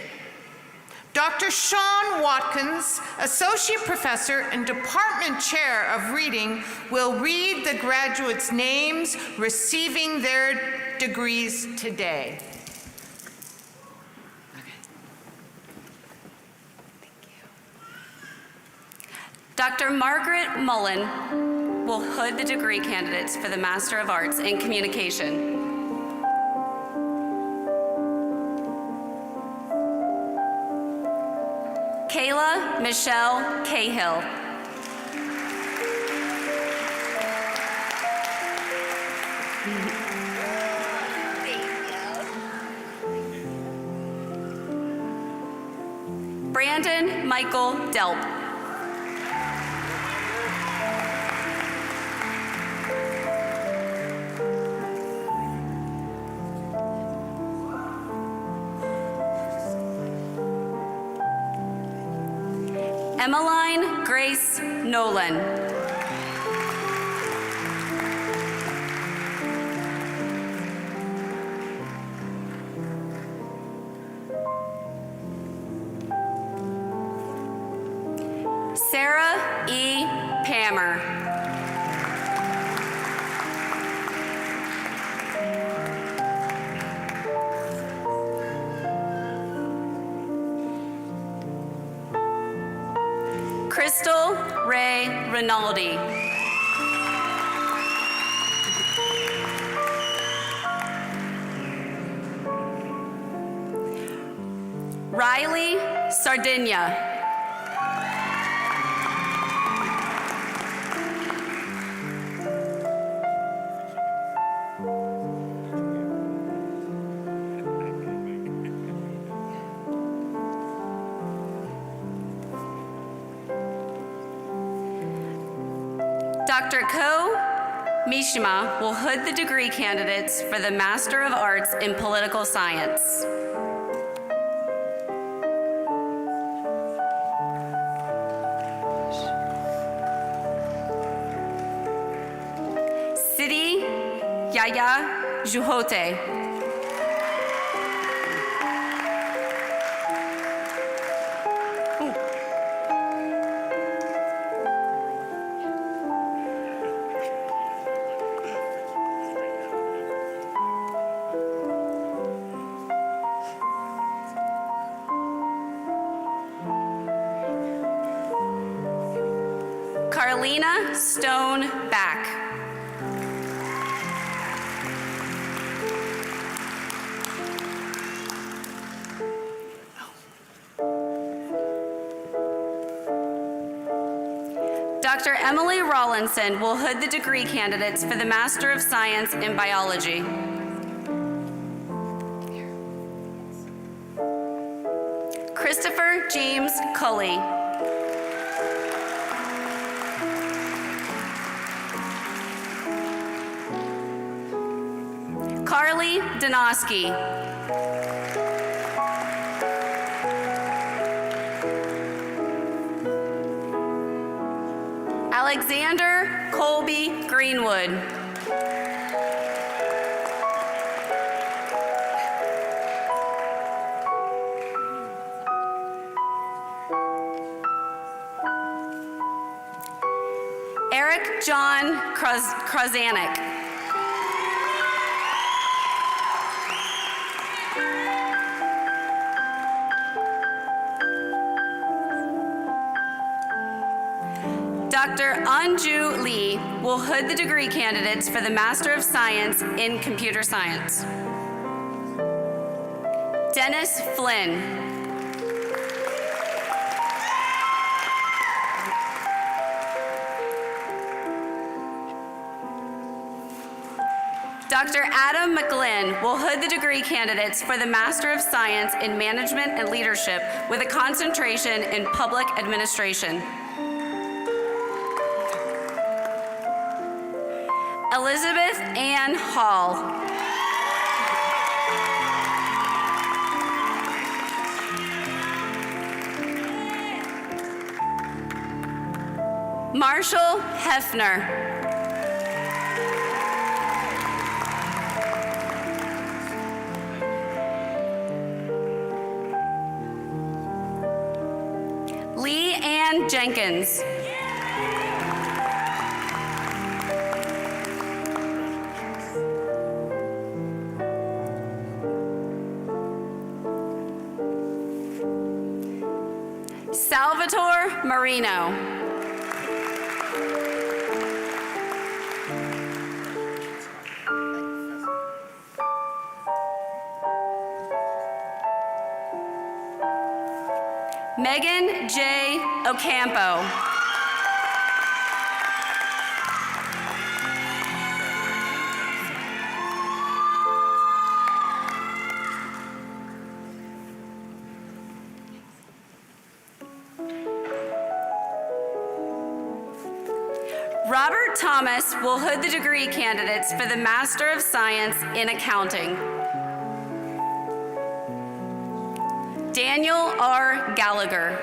Dr. Sean Watkins, Associate Professor and Department Chair of Reading, will read the graduates' names receiving their degrees today. Dr. Margaret Mullen will hood the degree candidates for the Master of Arts in Communication. Kayla Michelle Cahill. Brandon Michael Delp. Emmeline Grace Nolan. Sarah E. Pammer. Crystal Ray Rinaldi. Riley Sardinia. Dr. Ko Mishima will hood the degree candidates for the Master of Arts in Political Science. Sidi Yaya Juhote. Carlina Stone Back. Dr. Emily Rawlinson will hood the degree candidates for the Master of Science in Biology. Christopher James Cully. Carly Donosky. Alexander Colby Greenwood. Eric John Krasanik. Dr. Anju Lee will hood the degree candidates for the Master of Science in Computer Science. Dennis Flynn. Dr. Adam McGlynn will hood the degree candidates for the Master of Science in Management and Leadership with a concentration in Public Administration. Elizabeth Ann Hall. Marshall Hefner. Lee Ann Jenkins. Salvatore Marino. Megan J. Ocampo. Robert Thomas will hood the degree candidates for the Master of Science in Accounting. Daniel R. Gallagher.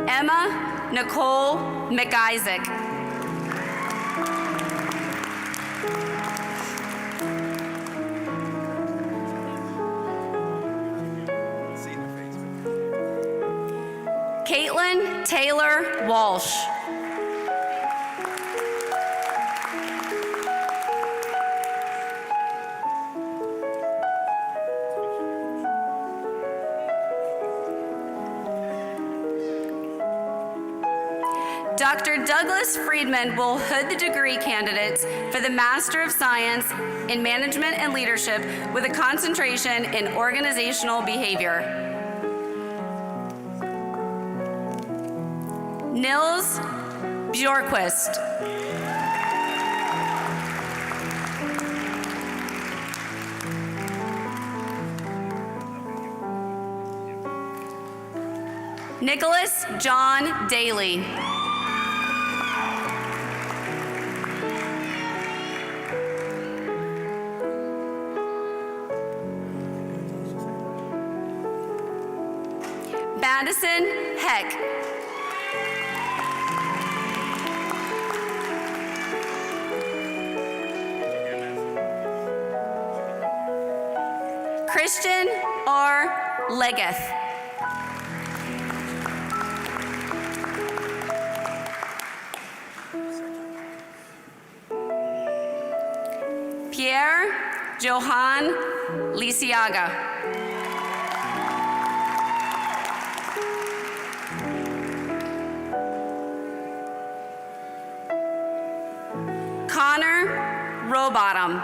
Emma Nicole McIsaac. Caitlin Taylor Walsh. Dr. Douglas Friedman will hood the degree candidates for the Master of Science in Management and Leadership with a concentration in organizational behavior. Nils Bjorkquist. Nicholas John Daly. Madison Heck. Christian R. Legeth. Pierre Johan Lisiaga. Connor Rowbottom.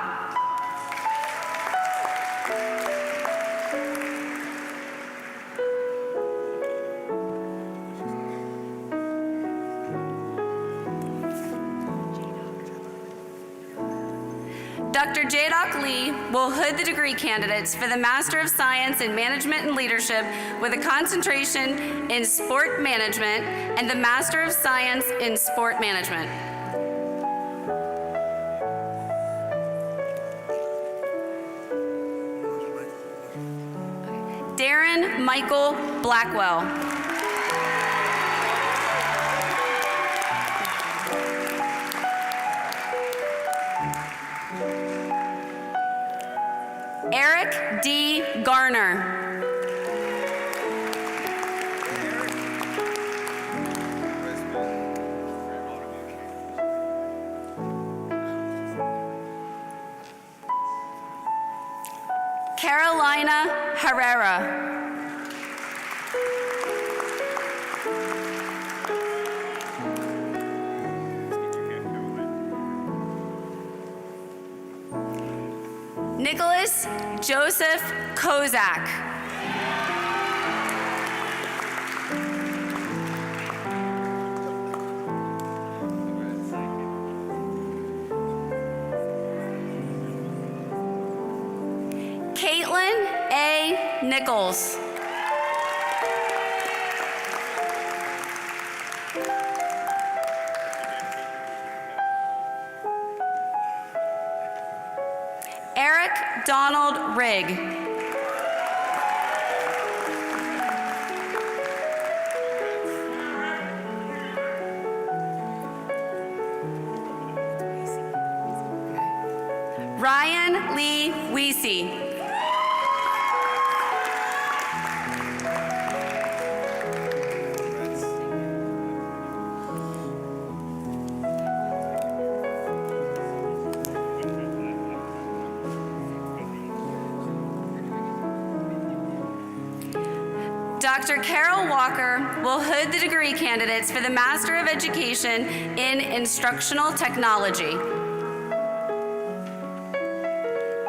Dr. Jadok Lee will hood the degree candidates for the Master of Science in Management and Leadership with a concentration in Sport Management and the Master of Science in Sport Management. Darren Michael Blackwell. Eric D. Garner. Carolina Herrera. Nicholas Joseph Kozak. Caitlin A. Nichols. Eric Donald Rigg. Ryan Lee Weesey. Dr. Carol Walker will hood the degree candidates for the Master of Education in Instructional Technology.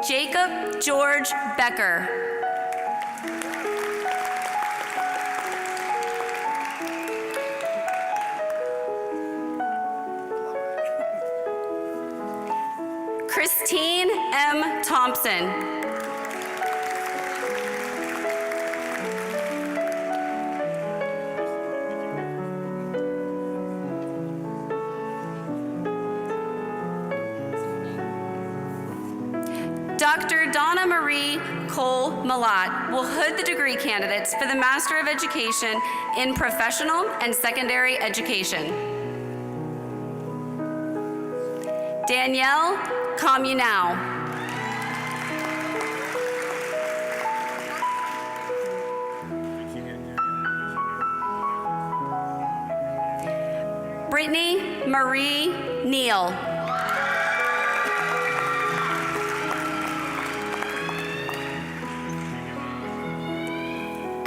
Jacob George Becker. Christine M. Thompson. Dr. Donna Marie Cole Malat will hood the degree candidates for the Master of Education in Professional and Secondary Education. Danielle Communau. Brittany Marie Neal.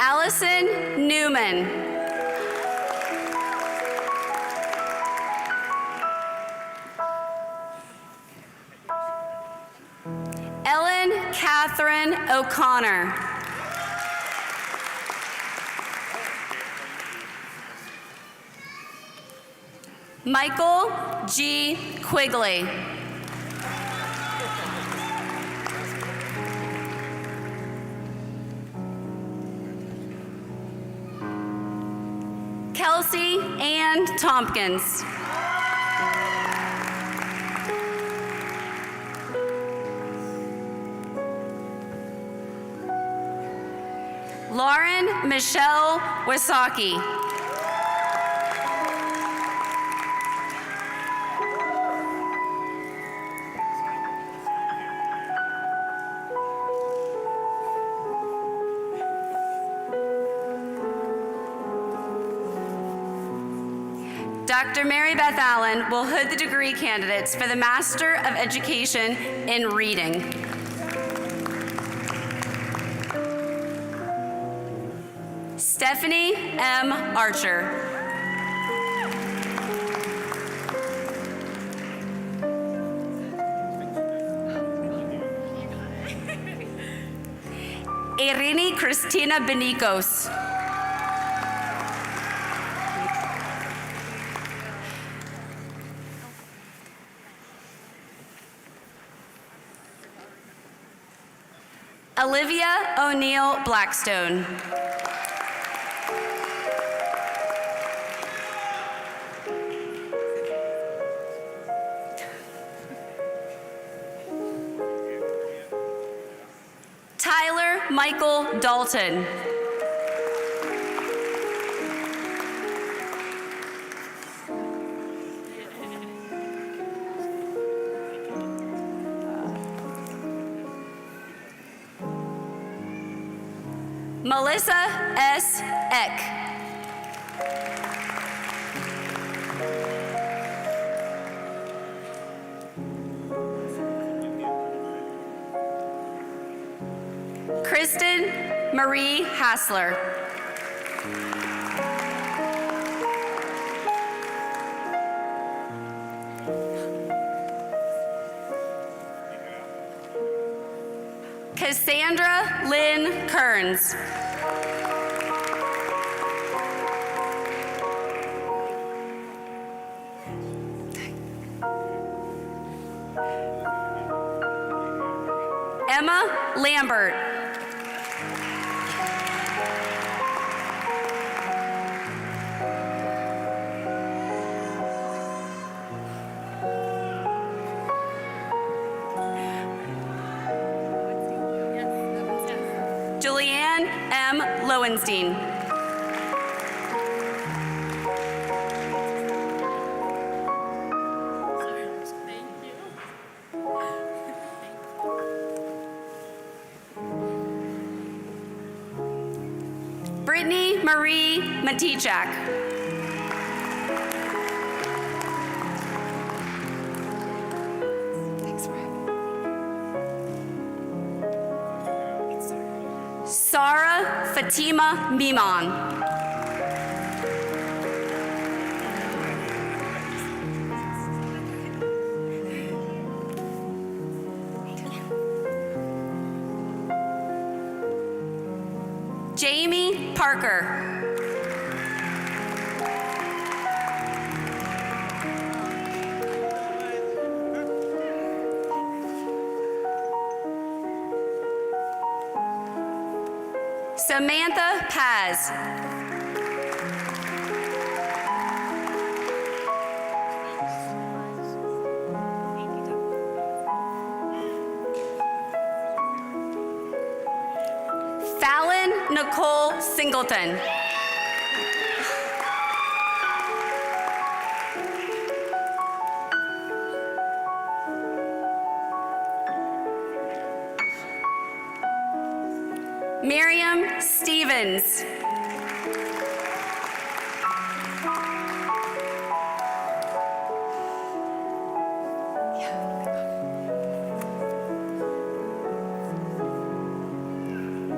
Allison Newman. Ellen Catherine O'Connor. Michael G. Quigley. Kelsey Ann Tompkins. Lauren Michelle Wasaki. Dr. Mary Beth Allen will hood the degree candidates for the Master of Education in Reading. Stephanie M. Archer. Irini Cristina Benicos. Olivia O'Neill Blackstone. Tyler Michael Dalton. Melissa S. Eck. Kristen Marie Hassler. Cassandra Lynn Kearns. Emma Lambert. Julianne M. Lowenstein. Brittany Marie Matichak. Sarah Fatima Mimon. Jamie Parker. Samantha Paz. Fallon Nicole Singleton. Miriam Stevens.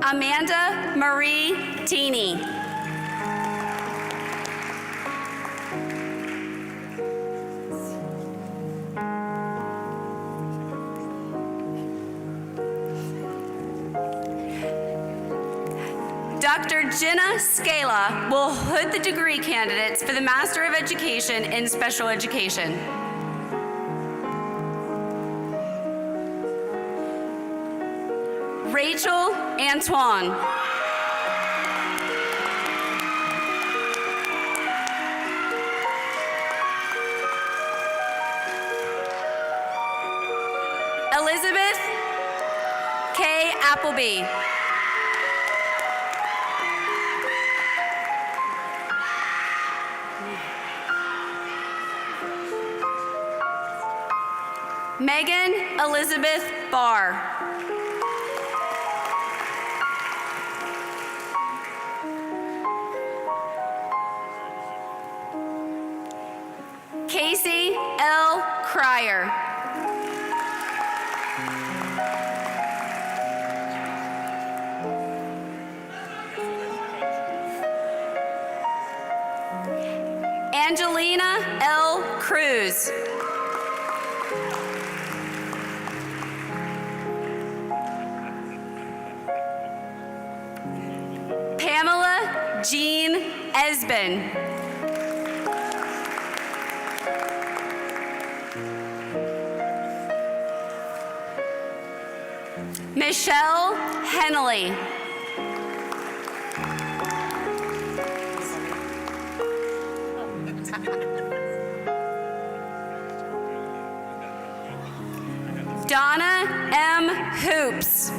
Amanda Marie Teeny. Dr. Jenna Scala will hood the degree candidates for the Master of Education in Special Education. Rachel Antoine. Elizabeth K. Appleby. Megan Elizabeth Barr. Casey L. Cryer. Angelina L. Cruz. Pamela Jean Esben. Michelle Henley. Donna M. Hoops.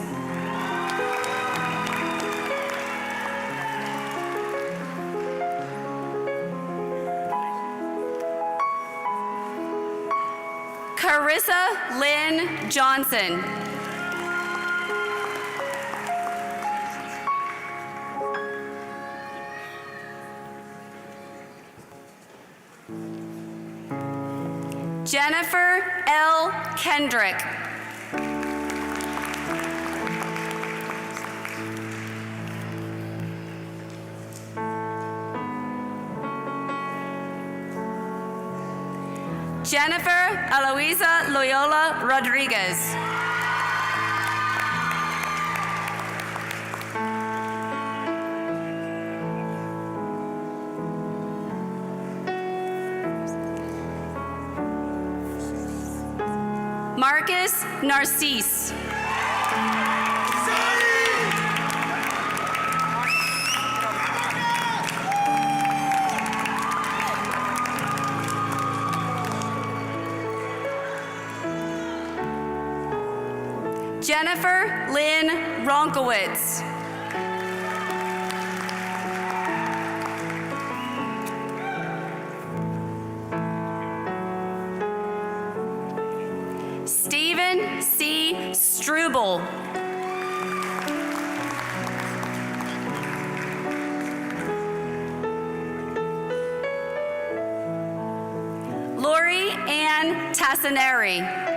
Carissa Lynn Johnson. Jennifer L. Kendrick. Jennifer Eloisa Loyola Rodriguez. Marcus Narcisse. Jennifer Lynn Ronkowitz. Stephen C. Struble. Lori Ann Tassinari.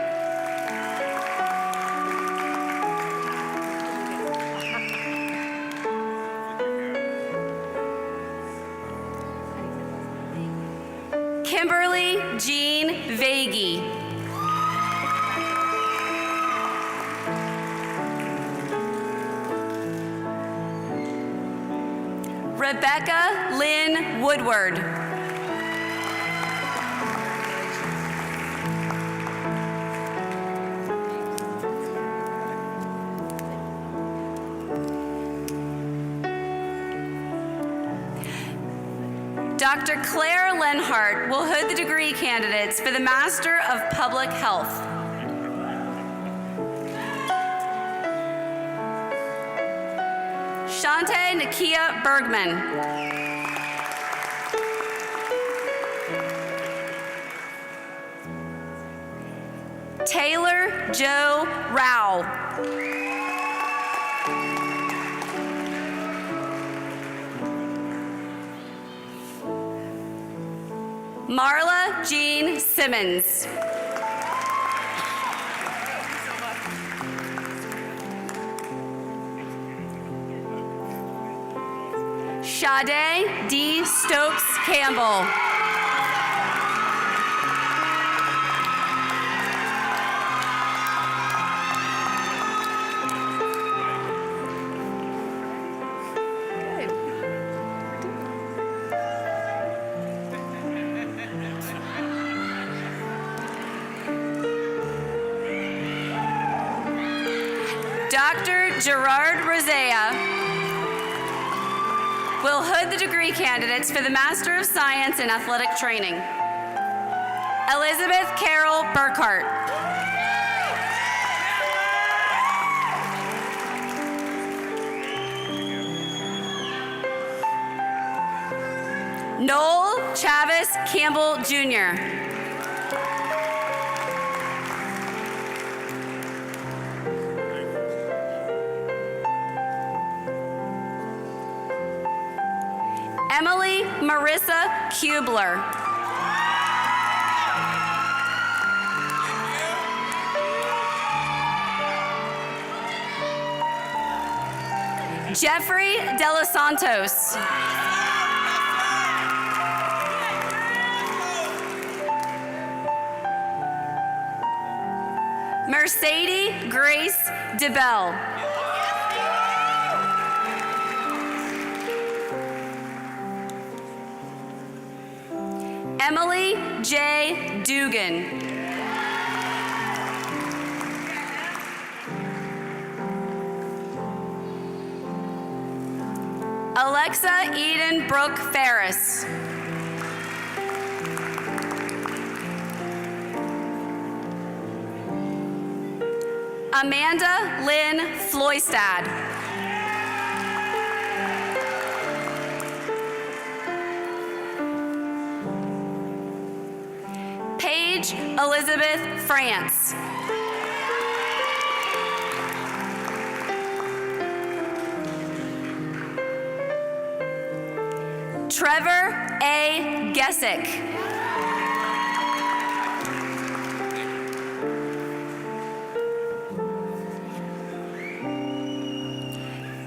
Kimberly Jean Vagey. Rebecca Lynn Woodward. Dr. Claire Lenhart will hood the degree candidates for the Master of Public Health. Shante Nakia Bergman. Taylor Joe Rao. Marla Jean Simmons. Sade D. Stokes Campbell. Dr. Gerard Rosea will hood the degree candidates for the Master of Science in Athletic Training. Elizabeth Carol Burkhart. Noel Chavis Campbell, Jr. Emily Marissa Kubler. Jeffrey De Los Santos. Mercedes Grace DeBell. Emily J. Dugan. Alexa Eden Brooke Ferris. Amanda Lynn Floystad. Paige Elizabeth France. Trevor A. Gessick.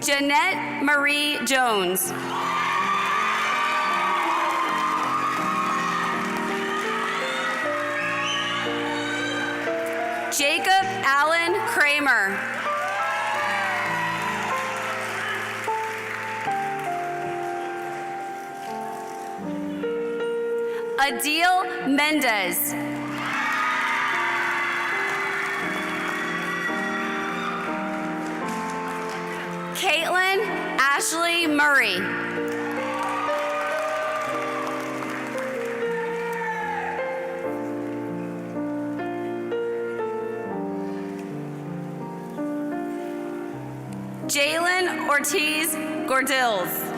Jeanette Marie Jones. Jacob Allen Kramer. Adil Mendez. Caitlin Ashley Murray. Jalen Ortiz Gordills.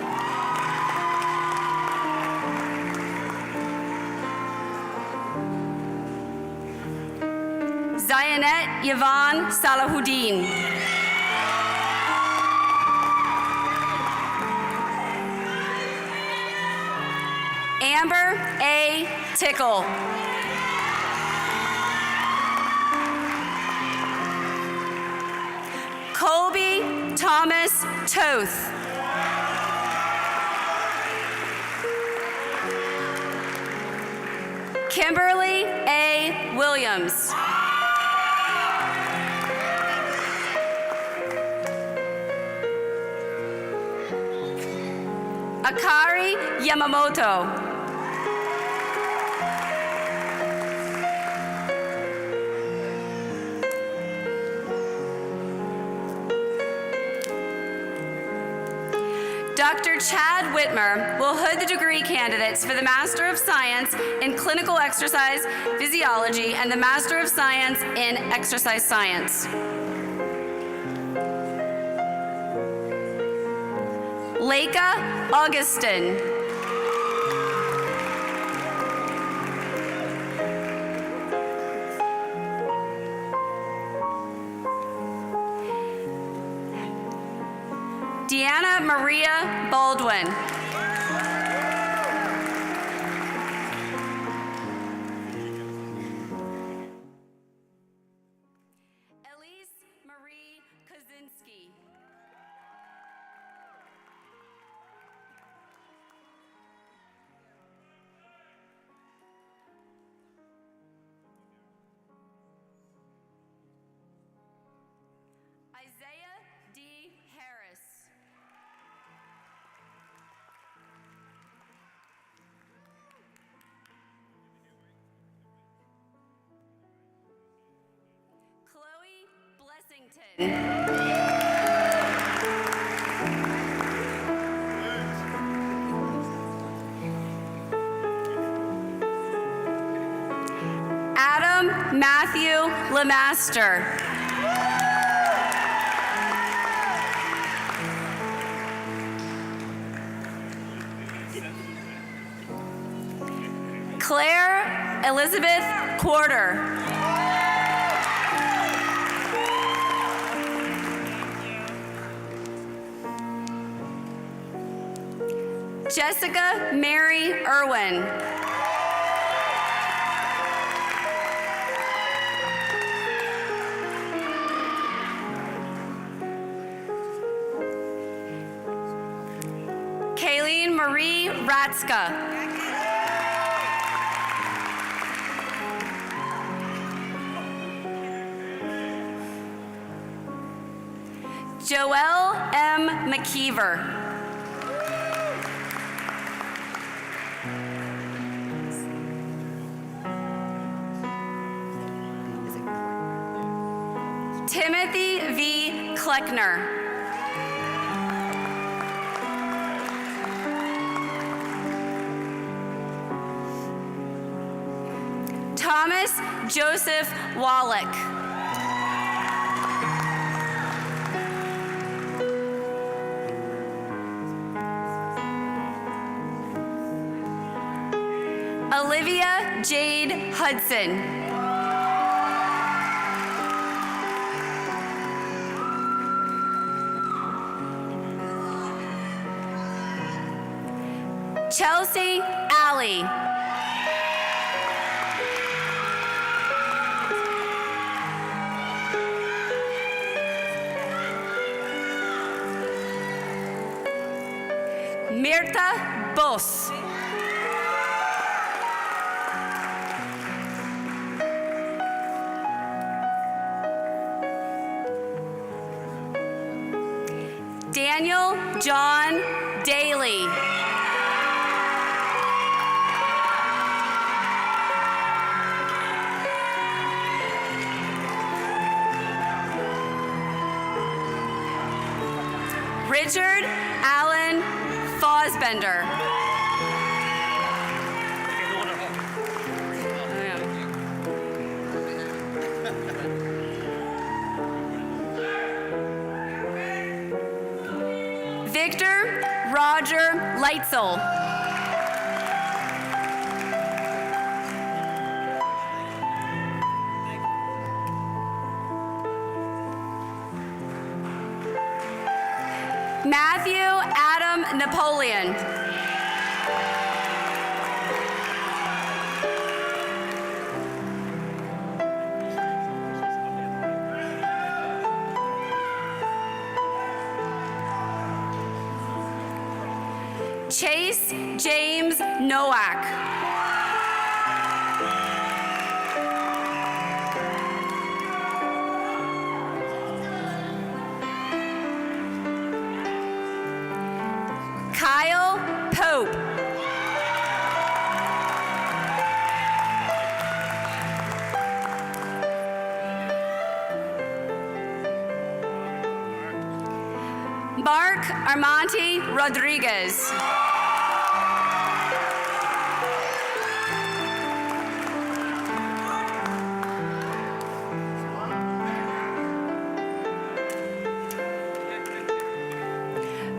Zionette Yvonne Salahuddin. Amber A. Tickle. Colby Thomas Toth. Kimberly A. Williams. Akari Yamamoto. Dr. Chad Whitmer will hood the degree candidates for the Master of Science in Clinical Exercise Physiology and the Master of Science in Exercise Science. Leica Augustin. Deanna Maria Baldwin. Elise Marie Kozinski. Isaiah D. Harris. Chloe Blessington. Adam Matthew Lemaster. Claire Elizabeth Quarter. Jessica Mary Irwin. Kayleen Marie Ratska. Joelle M. McKeever. Timothy V. Kleckner. Thomas Joseph Wallach. Olivia Jade Hudson. Chelsea Alley. Mirta Boss. Daniel John Daly. Richard Allen Fosbender. Victor Roger Leitzel. Matthew Adam Napoleon. Chase James Nowak. Kyle Pope. Mark Armonte Rodriguez.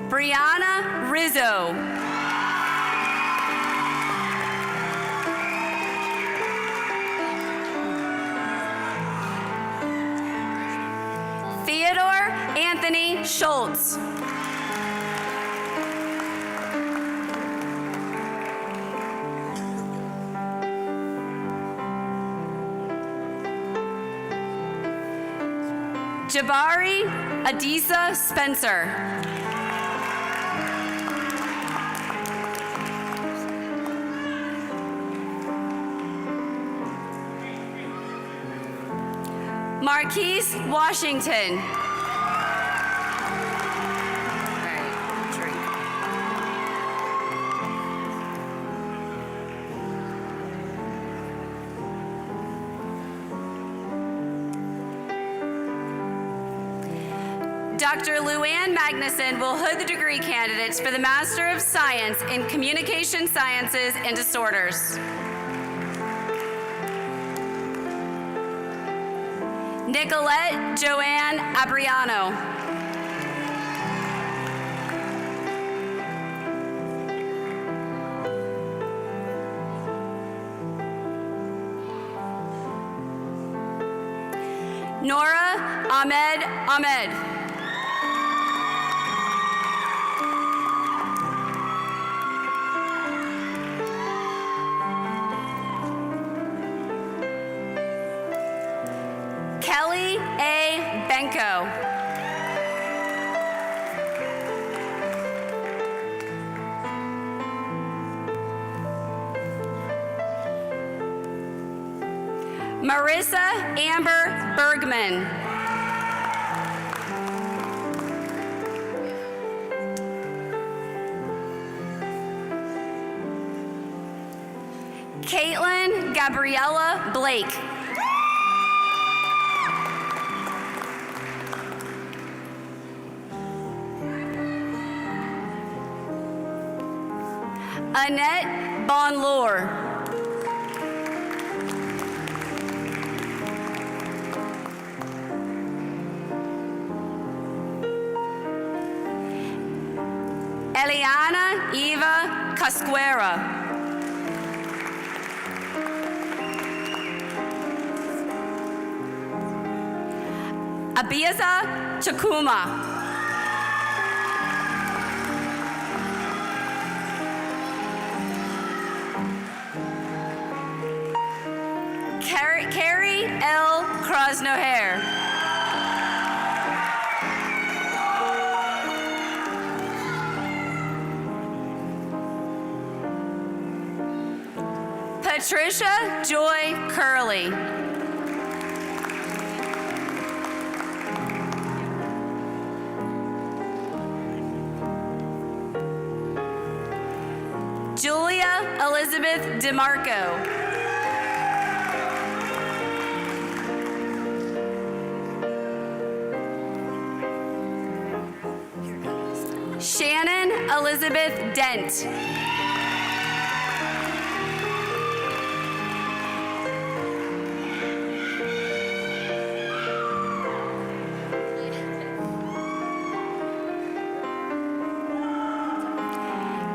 Brianna Rizzo. Theodore Anthony Schultz. Jabari Adisa Spencer. Marquise Washington. Dr. Luann Magnuson will hood the degree candidates for the Master of Science in Communication Sciences and Disorders. Nicolette Joanne Abriano. Nora Ahmed Ahmed. Kelly A. Benko. Marissa Amber Bergman. Caitlin Gabriella Blake. Annette Bonlour. Diana Eva Casquera. Abiasa Chakuma. Carrie L. Krosnoher. Patricia Joy Curley. Julia Elizabeth DeMarco. Shannon Elizabeth Dent.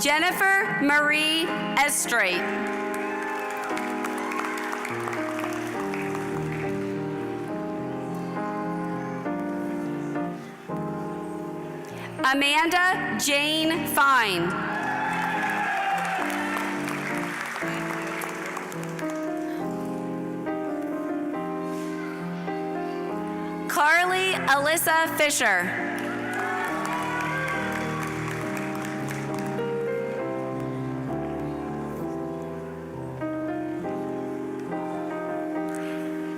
Jennifer Marie Estrate. Amanda Jane Fine. Carly Alyssa Fisher.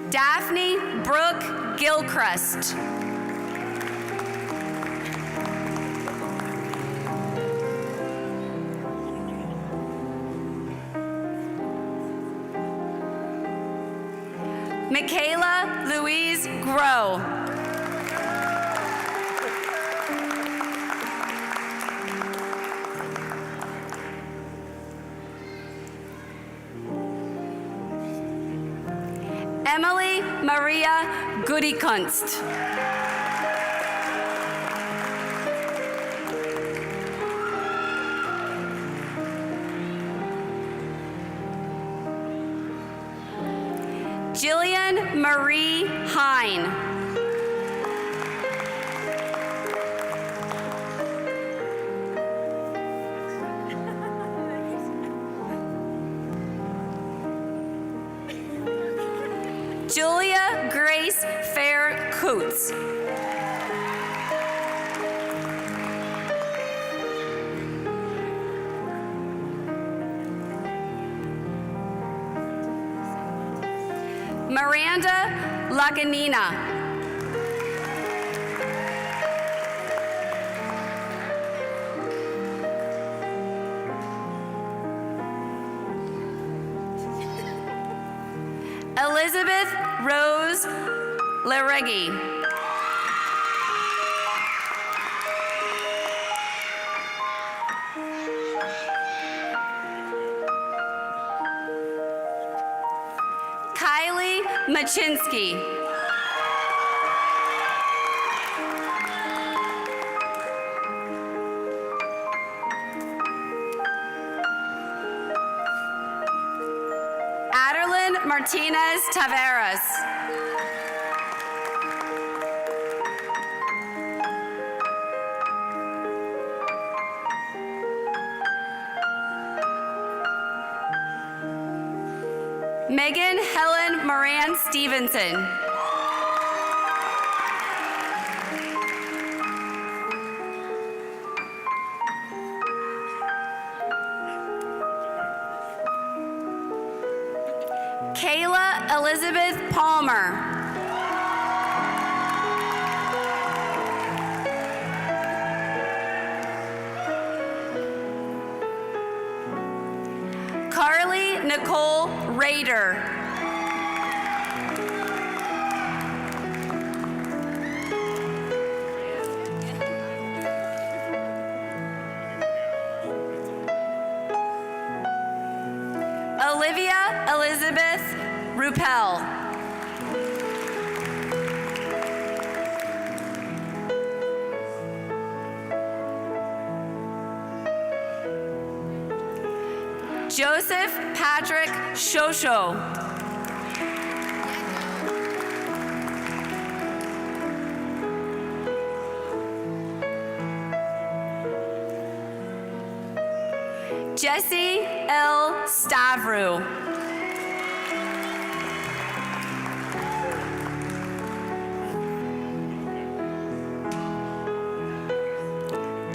Daphne Brooke Gilchrist. Michaela Louise Grow. Emily Maria Goodykunst. Jillian Marie Hine. Julia Grace Fair Coots. Miranda Laganina. Elizabeth Rose Lareggi. Kylie Machinsky. Adeline Martinez Taveras. Megan Helen Moran Stevenson. Kayla Elizabeth Palmer. Carly Nicole Rader. Olivia Elizabeth Ruppel. Joseph Patrick Shosho. Jesse L. Stavru.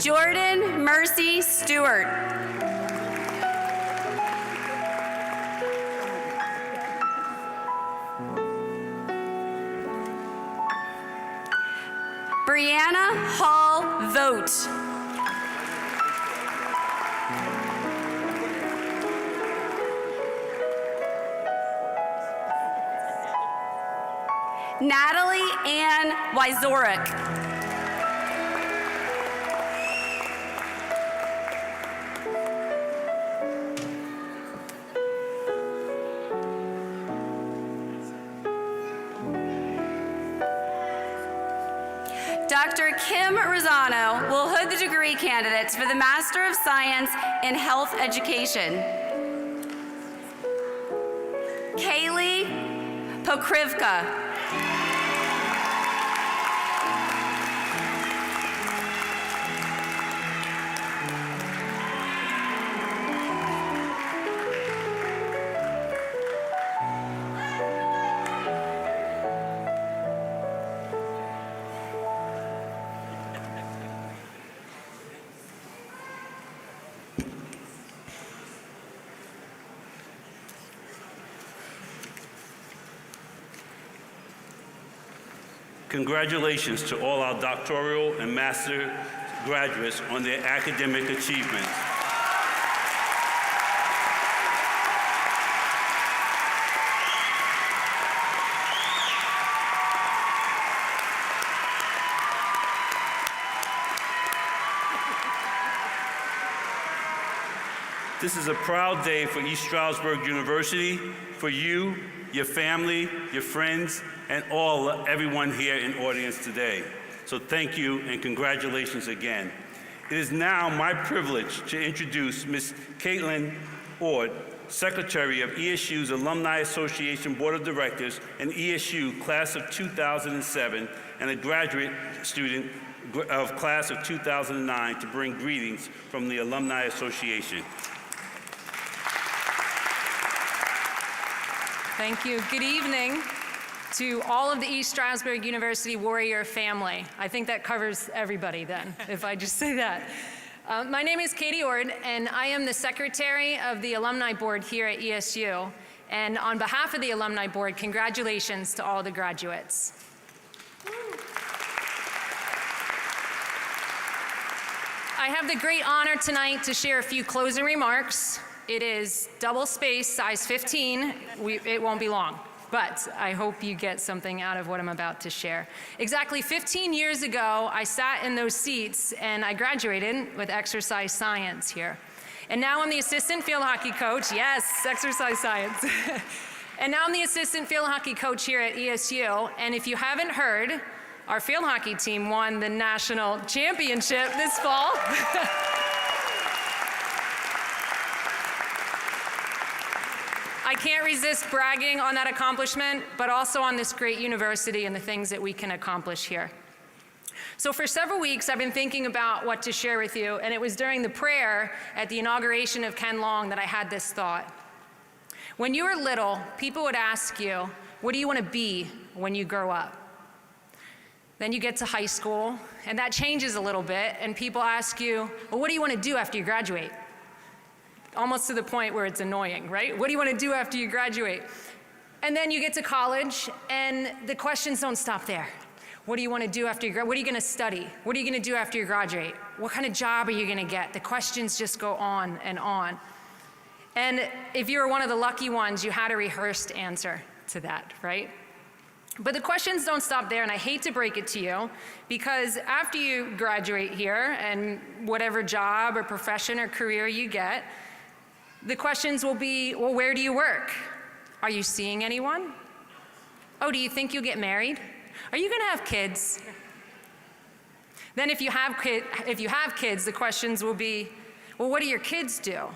Jordan Mercy Stewart. Brianna Hall Vogt. Natalie Ann Wyzorek. Dr. Kim Rosano will hood the degree candidates for the Master of Science in Health Education. Kaylee Pokrivka. Congratulations to all our doctoral and master graduates on their academic achievements. This is a proud day for East Stroudsburg University, for you, your family, your friends, and everyone here in audience today. So thank you and congratulations again. It is now my privilege to introduce Ms. Caitlin Ord, Secretary of ESU's Alumni Association Board of Directors and ESU Class of 2007, and a graduate student of Class of 2009 to bring greetings from the Alumni Association. Thank you. Good evening to all of the East Stroudsburg University Warrior family. I think that covers everybody then, if I just say that. My name is Katie Ord, and I am the Secretary of the Alumni Board here at ESU. And on behalf of the Alumni Board, congratulations to all the graduates. I have the great honor tonight to share a few closing remarks. It is double space, size 15. It won't be long, but I hope you get something out of what I'm about to share. Exactly 15 years ago, I sat in those seats and I graduated with exercise science here. And now I'm the assistant field hockey coach. Yes, exercise science. And now I'm the assistant field hockey coach here at ESU. And if you haven't heard, our field hockey team won the national championship this fall. I can't resist bragging on that accomplishment, but also on this great university and the things that we can accomplish here. So for several weeks, I've been thinking about what to share with you, and it was during the prayer at the inauguration of Ken Long that I had this thought. When you were little, people would ask you, what do you want to be when you grow up? Then you get to high school, and that changes a little bit, and people ask you, well, what do you want to do after you graduate? Almost to the point where it's annoying, right? What do you want to do after you graduate? And then you get to college, and the questions don't stop there. What do you want to do after you graduate? What are you going to study? What are you going to do after you graduate? What kind of job are you going to get? The questions just go on and on. And if you were one of the lucky ones, you had a rehearsed answer to that, right? But the questions don't stop there, and I hate to break it to you, because after you graduate here and whatever job or profession or career you get, the questions will be, well, where do you work? Are you seeing anyone? Oh, do you think you'll get married? Are you going to have kids? Then if you have kids, the questions will be, well, what do your kids do?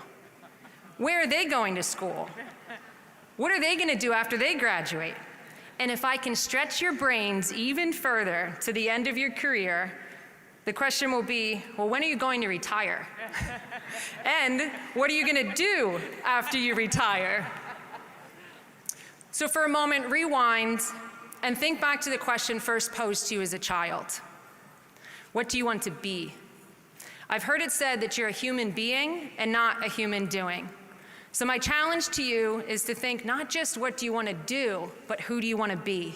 Where are they going to school? What are they going to do after they graduate? And if I can stretch your brains even further to the end of your career, the question will be, well, when are you going to retire? And what are you going to do after you retire? So for a moment, rewind and think back to the question first posed to you as a child. What do you want to be? I've heard it said that you're a human being and not a human doing. So my challenge to you is to think not just what do you want to do, but who do you want to be?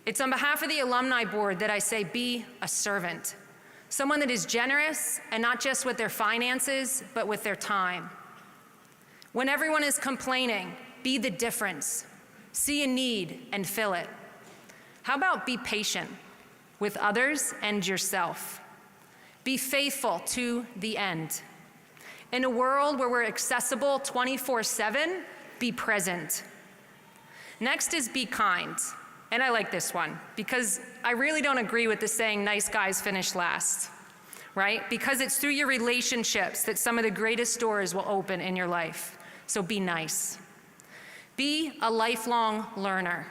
It's on behalf of the Alumni Board that I say be a servant. Someone that is generous, and not just with their finances, but with their time. When everyone is complaining, be the difference. See a need and fill it. How about be patient with others and yourself? Be faithful to the end. In a world where we're accessible 24/7, be present. Next is be kind. And I like this one because I really don't agree with the saying, nice guys finish last, right? Because it's through your relationships that some of the greatest doors will open in your life. So be nice. Be a lifelong learner.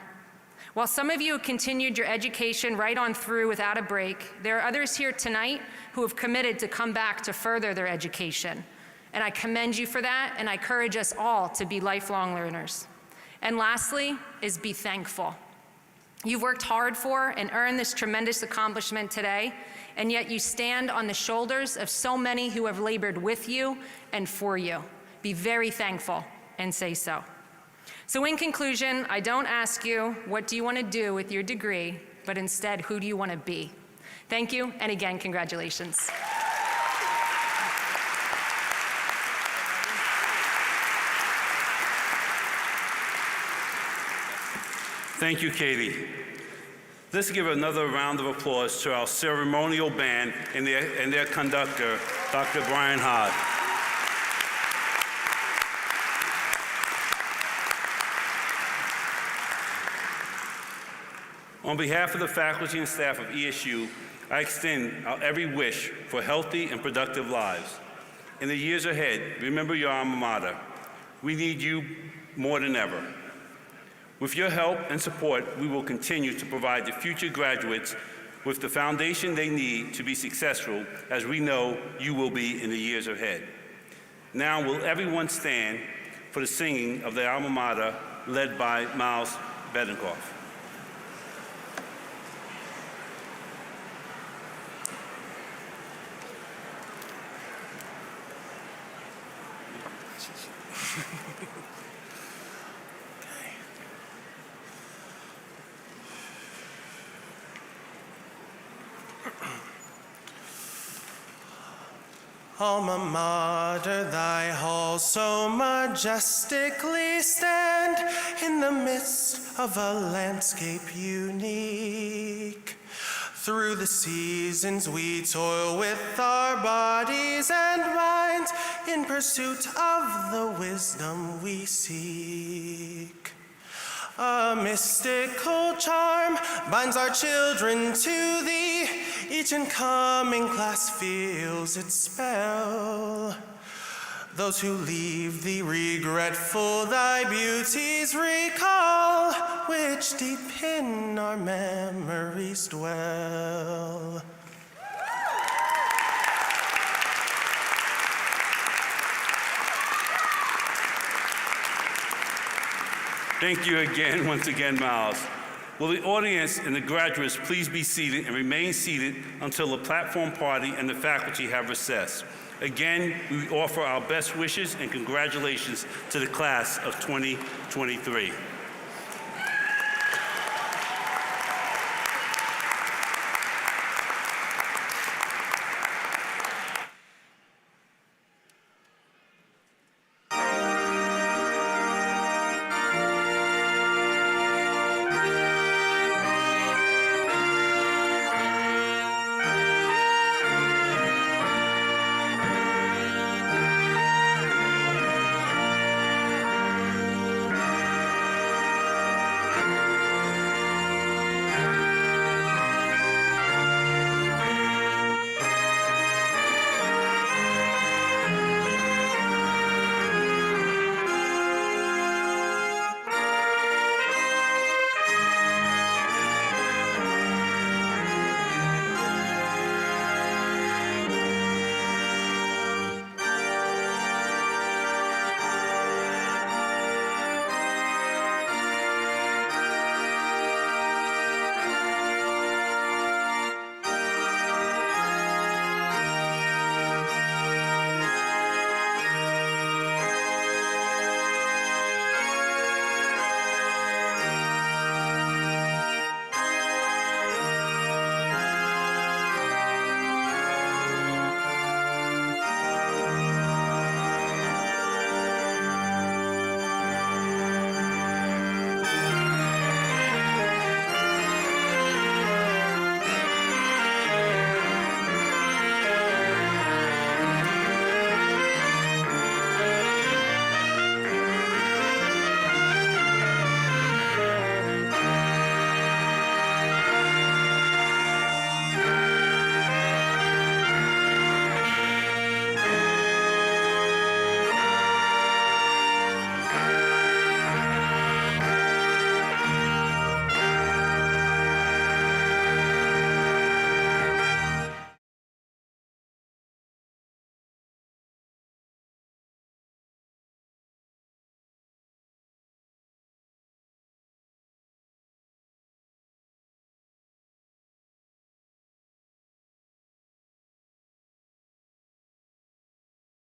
While some of you have continued your education right on through without a break, there are others here tonight who have committed to come back to further their education. And I commend you for that, and I encourage us all to be lifelong learners. And lastly is be thankful. You've worked hard for and earned this tremendous accomplishment today, and yet you stand on the shoulders of so many who have labored with you and for you. Be very thankful and say so. So in conclusion, I don't ask you, what do you want to do with your degree, but instead, who do you want to be? Thank you, and again, congratulations. Thank you, Katie. Let's give another round of applause to our ceremonial band and their conductor, Dr. Brian Hod. On behalf of the faculty and staff of ESU, I extend our every wish for healthy and productive lives. In the years ahead, remember your alma mater. We need you more than ever. With your help and support, we will continue to provide the future graduates with the foundation they need to be successful, as we know you will be in the years ahead. Now, will everyone stand for the singing of the alma mater led by Miles Bedenkoff. Alma mater, thy halls so majestically stand in the midst of a landscape unique. Through the seasons we toil with our bodies and minds in pursuit of the wisdom we seek. A mystical charm binds our children to thee. Each incoming class feels its spell. Those who leave thee regretful thy beauties recall, which deep in our memories dwell. Thank you again, once again, Miles. Will the audience and the graduates please be seated and remain seated until the platform party and the faculty have recessed. Again, we offer our best wishes and congratulations to the class of 2023.